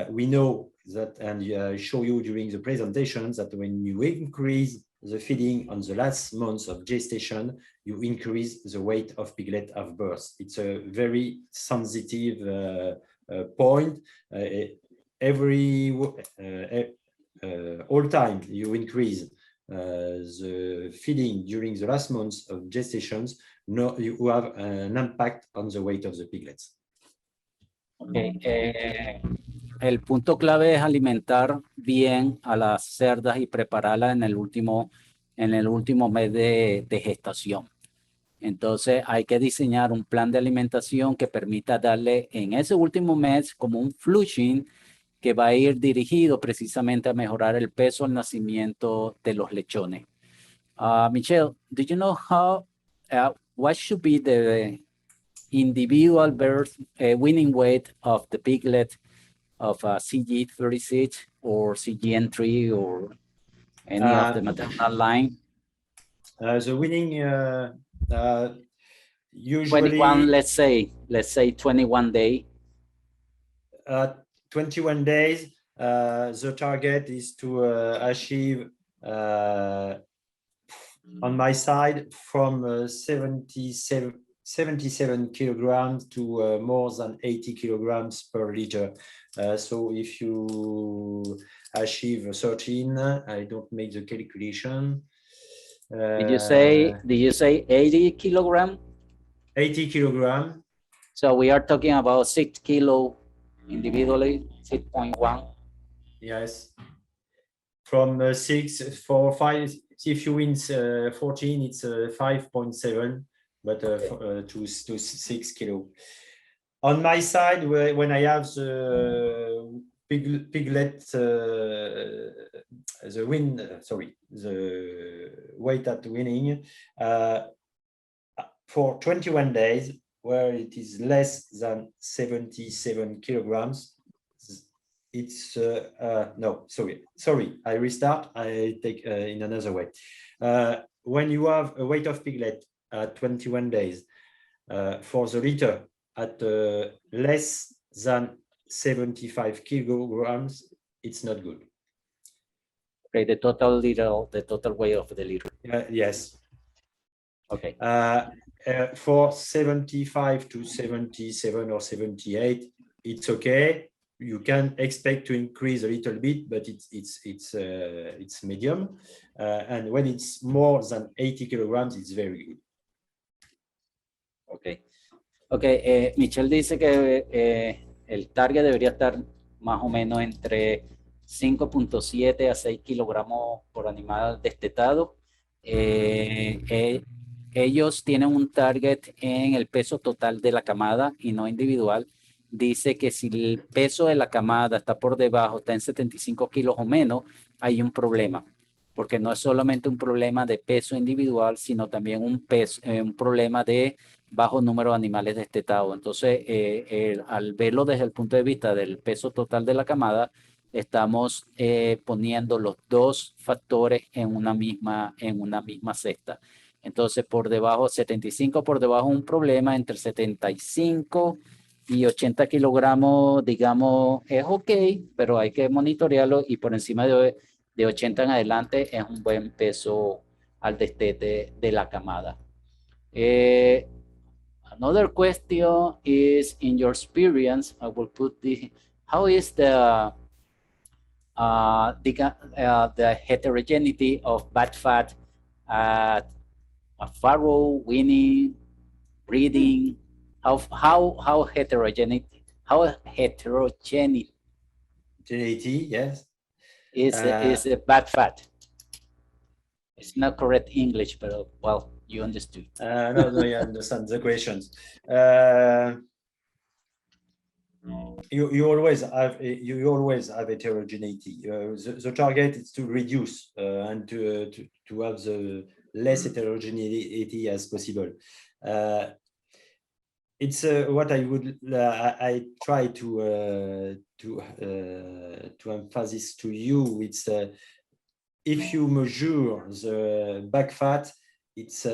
we know that, and I show you during the presentations, that when you increase the feeding on the last months of gestation, you increase the weight of piglet of birth. It's a very sensitive point. All time you increase the feeding during the last months of gestations, you have an impact on the weight of the piglets. Okay. El punto clave es alimentar bien a las cerdas y prepararlas en el último mes de gestación. Entonces hay que diseñar un plan de alimentación que permita darle en ese último mes como un flushing que va a ir dirigido precisamente a mejorar el peso al nacimiento de los lechones. Michel, do you know what should be the individual birth winning weight of the piglet of CG36 or CGN3 or any of the maternal line? The winning usually 21, let's say 21 days. 21 days. The target is to achieve on my side from 77 kilograms to more than 80 kilograms per liter. So if you achieve 13, I don't make the calculation. Did you say 80 kilogram? 80 kilogram. So we are talking about 6 kilo individually, 6.1. Yes. From 6, 4, 5. If you win 14, it's 5.7, but to 6 kilo. On my side, when I have the piglet, the weight at winning, for 21 days, where it is less than 77 kilograms, it's no, sorry, I restart, I take in another way. When you have a weight of piglet at 21 days for the litter at less than 75 kilograms, it's not good. Okay, the total weight of the litter. Yes. Okay. For 75 to 77 or 78, it's okay. You can expect to increase a little bit, but it's medium. And when it's more than 80 kilograms, it's very good. Okay. Michel dice que el target debería estar más o menos entre 5.7 a 6 kilogramos por animal destetado. Ellos tienen un target en el peso total de la camada y no individual. Dice que si el peso de la camada está por debajo, está en 75 kilos o menos, hay un problema, porque no es solamente un problema de peso individual, sino también un problema de bajo número de animales destetados. Entonces, al verlo desde el punto de vista del peso total de la camada, estamos poniendo los dos factores en una misma cesta. Entonces, por debajo, 75 por debajo un problema, entre 75 y 80 kilogramos, digamos, es ok, pero hay que monitorearlo, y por encima de 80 en adelante es un buen peso al destete de la camada. Another question is, in your experience, I will put how is the heterogeneity of bad fat at farrow, weaning, breeding? How heterogeneous yes, is a bad fat? It's not correct English, but well, you understood. No, I understand the questions. You always have heterogeneity. The target is to reduce and to have the less heterogeneity as possible. It's what I try to emphasize to you. It's if you measure the back fat, it's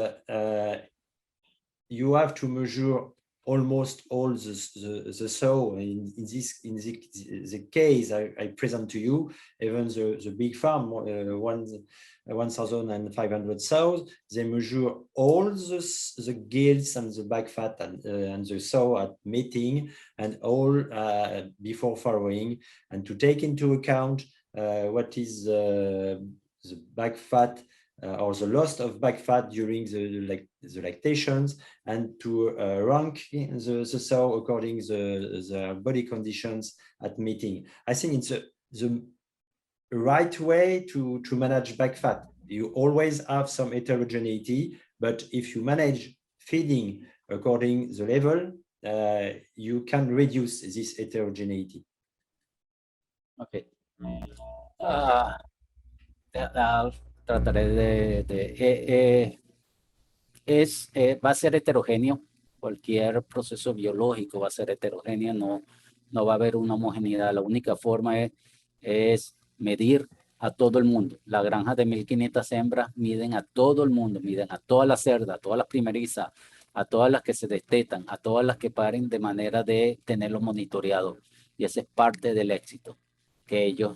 you have to measure almost all the sow. In the case I present to you, even the big farm, 1,500 sows, they measure all the gills and the back fat and the sow at mating and all before farrowing, and to take into account what is the back fat or the loss of back fat during the lactations, and to rank the sow according the body conditions at mating. I think it's the right way to manage back fat. You always have some heterogeneity, but if you manage feeding according the level, you can reduce this heterogeneity. Okay. Trataré va a ser heterogéneo. Cualquier proceso biológico va a ser heterogéneo, no va a haber una homogeneidad. La única forma es medir a todo el mundo. Las granjas de 1.500 hembras miden a todo el mundo, miden a todas las cerdas, a todas las primerizas, a todas las que se destetan, a todas las que paren, de manera de tenerlos monitoreados. Y ese es parte del éxito que ellos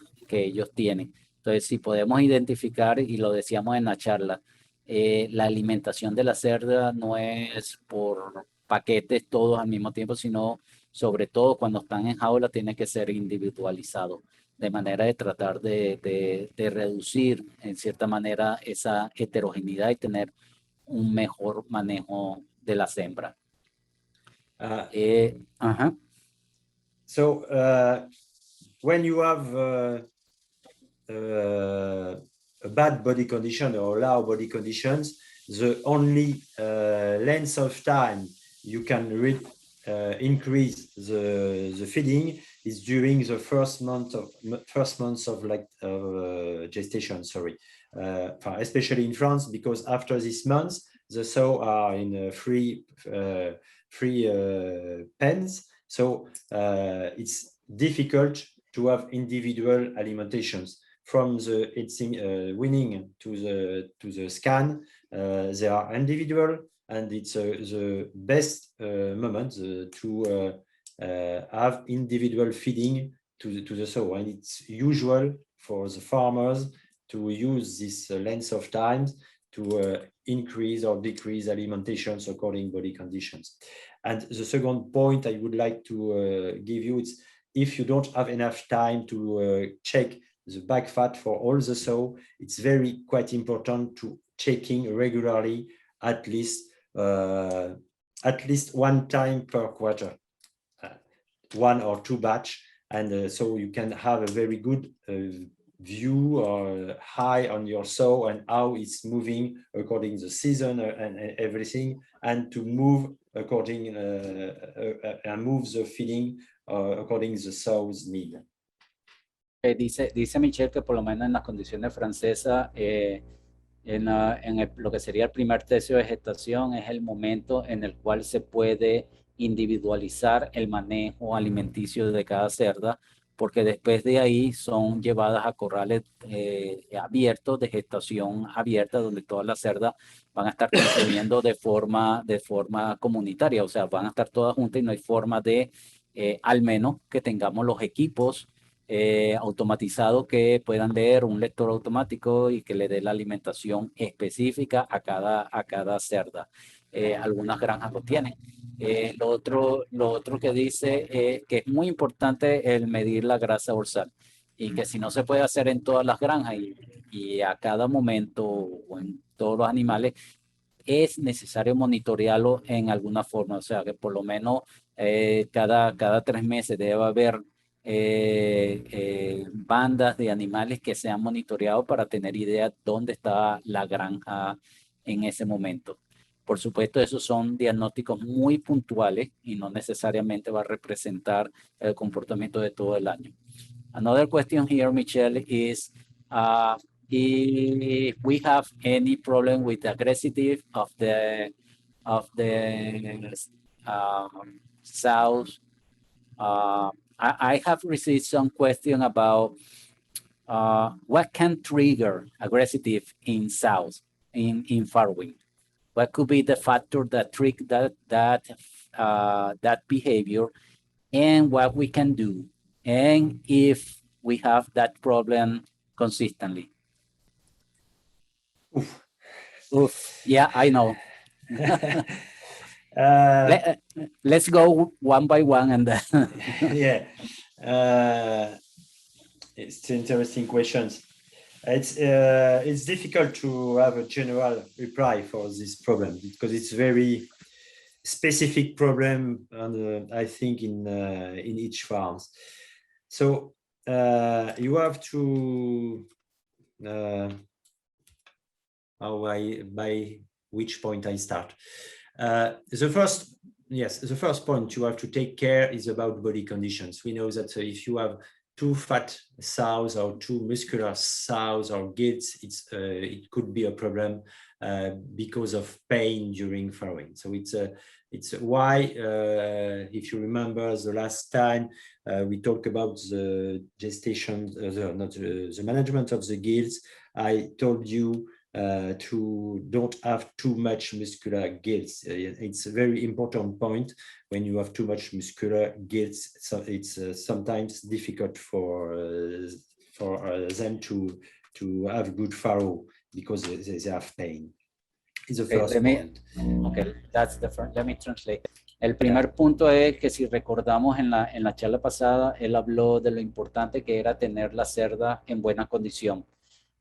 tienen. Entonces, si podemos identificar, y lo decíamos en la charla, la alimentación de la cerda no es por paquetes todos al mismo tiempo, sino sobre todo cuando están en jaula tiene que ser individualizado, de manera de tratar de reducir en cierta manera esa heterogeneidad y tener un mejor manejo de la hembras. So when you have a bad body condition or low body conditions, the only length of time you can increase the feeding is during the first months of gestation. Sorry, especially in France, because after this month the sow are in free pens, so it's difficult to have individual alimentations. From the weaning to the scan, they are individual, and it's the best moment to have individual feeding to the sow. And it's usual for the farmers to use this length of time to increase or decrease alimentations according body conditions. And the second point I would like to give you is, if you don't have enough time to check the back fat for all the sow, it's quite important to checking regularly, at least one time per quarter, one or two batch, and so you can have a very good view or high on your sow and how it's moving according to the season and everything, and to move according and move the feeding according to the sow's need. Dice Michel que por lo menos en las condiciones francesas, lo que sería el primer tercio de gestación es el momento en el cual se puede individualizar el manejo alimenticio de cada cerda, porque después de ahí son llevadas a corrales abiertos, de gestación abierta, donde todas las cerdas van a estar consumiendo de forma comunitaria, o sea, van a estar todas juntas y no hay forma de, al menos que tengamos los equipos automatizados que puedan leer un lector automático y que le dé la alimentación específica a cada cerda. Algunas granjas lo tienen. Lo otro que dice que es muy importante el medir la grasa dorsal, y que si no se puede hacer en todas las granjas y a cada momento o en todos los animales, es necesario monitorearlo en alguna forma, o sea que por lo menos cada 3 meses debe haber bandas de animales que sean monitoreados para tener idea dónde está la granja en ese momento. Por supuesto, esos son diagnósticos muy puntuales y no necesariamente va a representar el comportamiento de todo el año. Another question here, Michel, is if we have any problem with the aggressiveness of the sows. I have received some question about what can trigger aggressiveness in sows in farrowing. what could be the factor that trick that behavior, and what we can do, and if we have that problem consistently. Oof. Oof. Yeah, I know. Let's go one by one and then. Yeah, it's interesting questions. It's difficult to have a general reply for this problem because it's very specific problem, and I think in each farms. So you have to by which point I start. The first point you have to take care is about body conditions. We know that if you have too fat sows or too muscular sows or gilts, it could be a problem because of pain during farrowing. So it's why, if you remember the last time we talked about the gestation, the management of the gilts, I told you to don't have too much muscular gilts. It's a very important point. When you have too much muscular gilts, so it's sometimes difficult for them to have good farrow because they have pain. It's the first point. Okay, that's the first. Let me translate. El primer punto es que si recordamos en la charla pasada, él habló de lo importante que era tener la cerda en buena condición,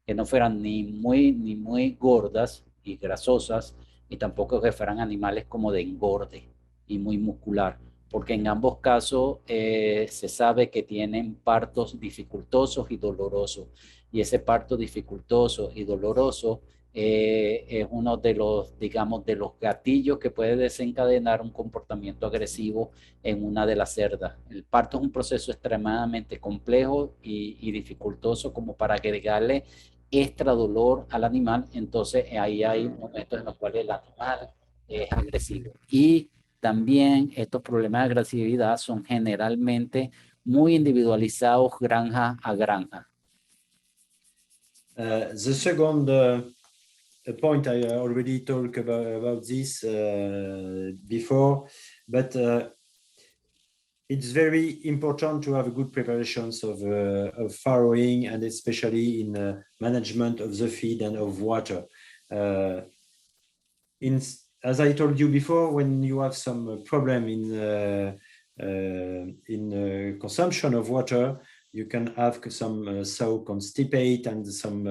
que no fueran ni muy gordas y grasosas, y tampoco que fueran animales como de engorde y muy muscular, porque en ambos casos se sabe que tienen partos dificultosos y dolorosos, y ese parto dificultoso y doloroso es uno de los, digamos, de los gatillos que puede desencadenar un comportamiento agresivo en una de las cerdas. El parto es un proceso extremadamente complejo y dificultoso como para agregarle extra dolor al animal, entonces ahí hay momentos en los cuales el animal es agresivo. Y también estos problemas de agresividad son generalmente muy individualizados granja a granja. The second point, I already talked about this before, but it's very important to have good preparations of farrowing, and especially in management of the feed and of water. As I told you before, when you have some problem in consumption of water, you can have some sow constipate, and some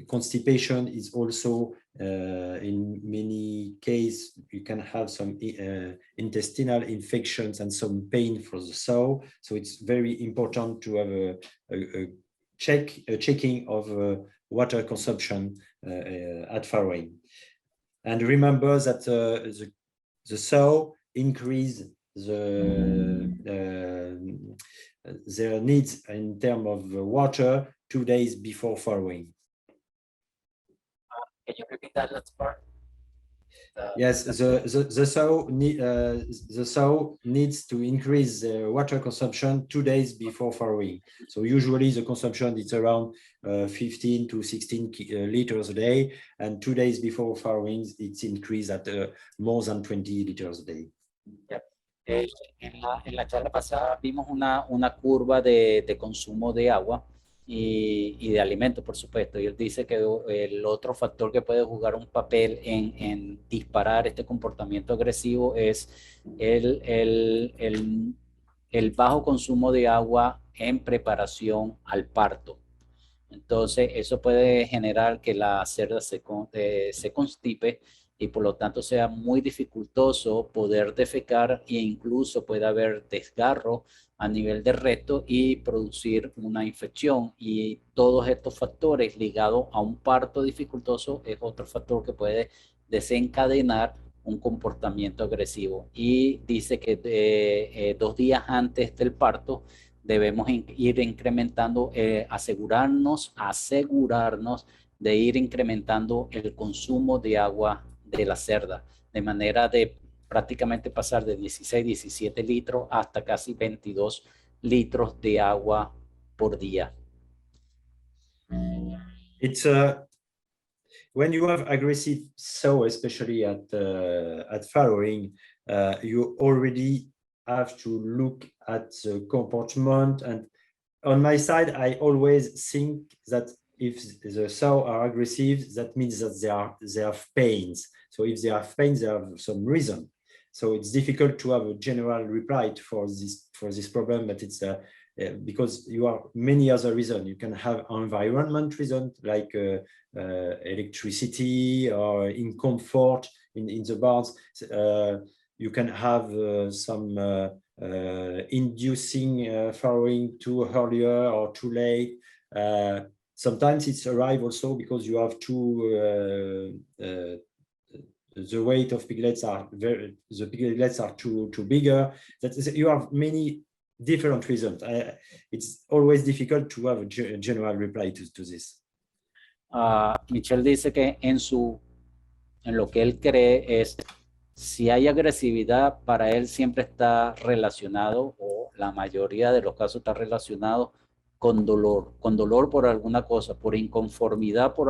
constipation is also in many cases you can have some intestinal infections and some pain for the sow. So it's very important to have a checking of water consumption at farrowing. And remember that the sow increase their needs in terms of water 2 days before farrowing. Can you repeat that last part? Yes, the sow needs to increase the water consumption 2 days before farrowing. So usually the consumption is around 15 to 16 liters a day, and 2 days before farrowing it's increased at more than 20 liters a day. Yep. En la charla pasada vimos una curva de consumo de agua y de alimentos, por supuesto. Y él dice que el otro factor que puede jugar un papel en disparar este comportamiento agresivo es el bajo consumo de agua en preparación al parto. Entonces, eso puede generar que la cerda se constipe y por lo tanto sea muy dificultoso poder defecar, e incluso puede haber desgarro a nivel de recto y producir una infección. Y todos estos factores ligados a un parto dificultoso es otro factor que puede desencadenar un comportamiento agresivo. Y dice que 2 días antes del parto debemos ir incrementando, asegurarnos de ir incrementando el consumo de agua de la cerda, de manera de prácticamente pasar de 16, 17 litros hasta casi 22 litros de agua por día. It's when you have aggressive sow, especially at farrowing, you already have to look at the comportment. And on my side, I always think that if the sow are aggressive, that means that they have pains. So if they have pains, they have some reason. So it's difficult to have a general reply for this problem, but it's because you have many other reasons. You can have environment reasons like electricity or incomfort in the barns. You can have some inducing farrowing too earlier or too late. Sometimes it's arrive also because you have the weight of piglets are too bigger. You have many different reasons. It's always difficult to have a general reply to this. Michel dice que en lo que él cree es, si hay agresividad, para él siempre está relacionado, o la mayoría de los casos está relacionado con dolor por alguna cosa, por inconformidad con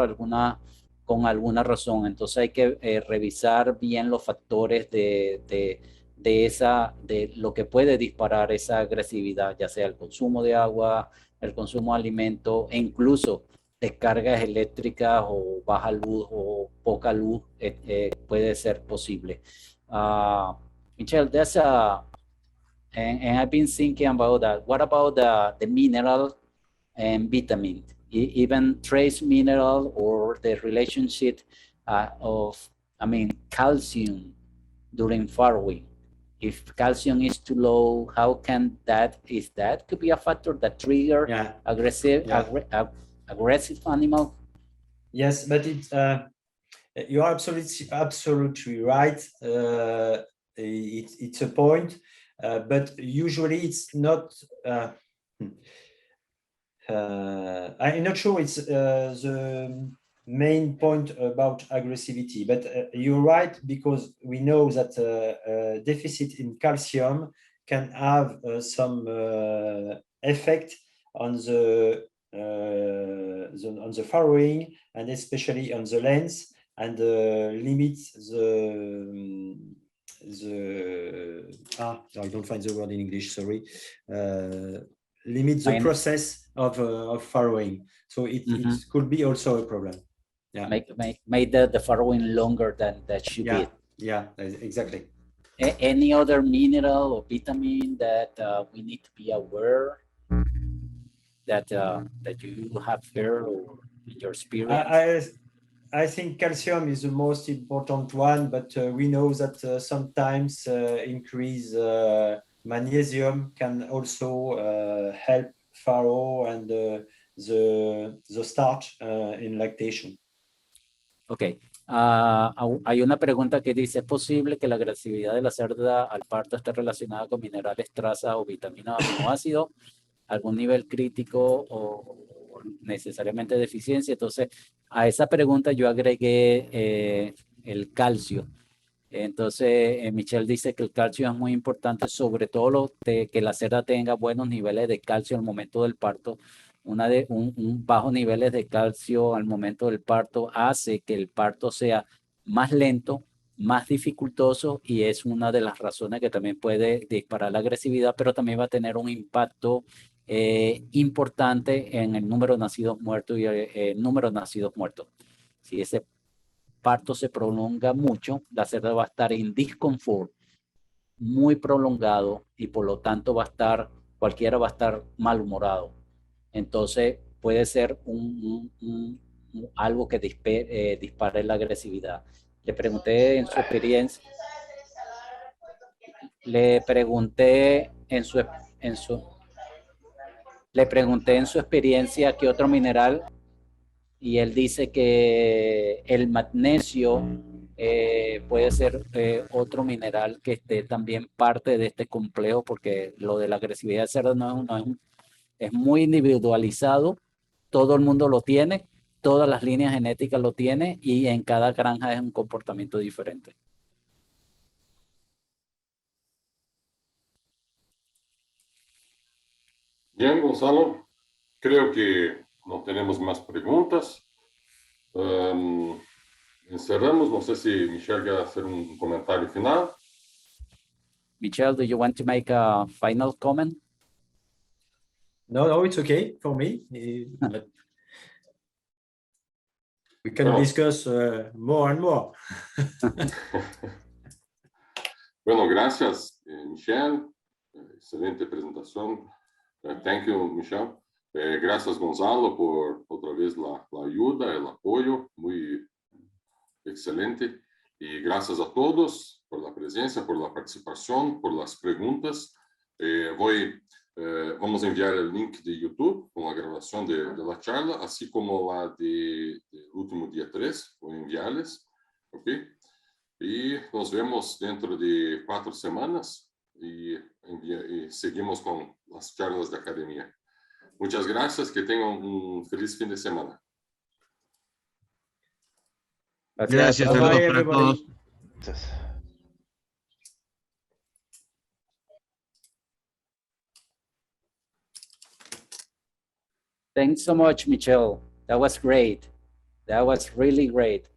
alguna razón. Entonces hay que revisar bien los factores de lo que puede disparar esa agresividad, ya sea el consumo de agua, el consumo de alimento, e incluso descargas eléctricas o baja luz o poca luz puede ser posible. Michel, and I've been thinking about that. What about the mineral and vitamin, even trace mineral, or the relationship calcium during farrowing? If calcium is too low, how can that could be a factor that trigger aggressive animal? Yes, but you are absolutely right. It's a point, but usually it's not. I'm not sure it's the main point about aggressivity, but you're right, because we know that deficit in calcium can have some effect on the farrowing, and especially on the lens, and limit I don't find the word in English, sorry. Limit the process of farrowing. So it could be also a problem. Yeah. Make the farrowing longer than that should be. Yeah, exactly. Any other mineral or vitamin that we need to be aware that you have heard or in your experience? I think calcium is the most important one, but we know that sometimes increase magnesium can also help farrow and the start in lactation. Ok. Hay una pregunta que dice, ¿es posible que la agresividad de la cerda al parto esté relacionada con minerales, traza o vitaminas o aminoácidos? ¿Algún nivel crítico o necesariamente deficiencia? Entonces, a esa pregunta yo agregué el calcio. Entonces, Michel dice que el calcio es muy importante, sobre todo que la cerda tenga buenos niveles de calcio al momento del parto. Un bajo niveles de calcio al momento del parto hace que el parto sea más lento, más dificultoso, y es una de las razones que también puede disparar la agresividad, pero también va a tener un impacto importante en el número de nacidos muertos y el número de nacidos muertos. Si ese parto se prolonga mucho, la cerda va a estar en disconfort muy prolongado, y por lo tanto cualquiera va a estar malhumorado. Entonces puede ser algo que dispare la agresividad. Le pregunté en su experiencia, qué otro mineral, y él dice que el magnesio puede ser otro mineral que esté también parte de este complejo, porque lo de la agresividad de cerdo es muy individualizado. Todo el mundo lo tiene, todas las líneas genéticas lo tienen, y en cada granja es un comportamiento diferente. Bien, Gonzalo, creo que no tenemos más preguntas. encerramos. No sé si Michel quiere hacer un comentario final. Michel, do you want to make a final comment? No, it's okay for me. But we can discuss more and more. Bueno, gracias, Michel. Excelente presentación. Thank you, Michel. Gracias, Gonzalo, por otra vez la ayuda, el apoyo. Muy excelente. Y gracias a todos por la presencia, por la participación, por las preguntas. Vamos a enviar el link de YouTube con la grabación de la charla, así como la del último día 3. Voy a enviarles. ¿Ok? Y nos vemos dentro de 4 semanas y seguimos con las charlas de academia. Muchas gracias, que tengan un feliz fin de semana. Gracias, Bye, saludos para everybody. todos. Thanks so much, Michel. That was great. That was really great.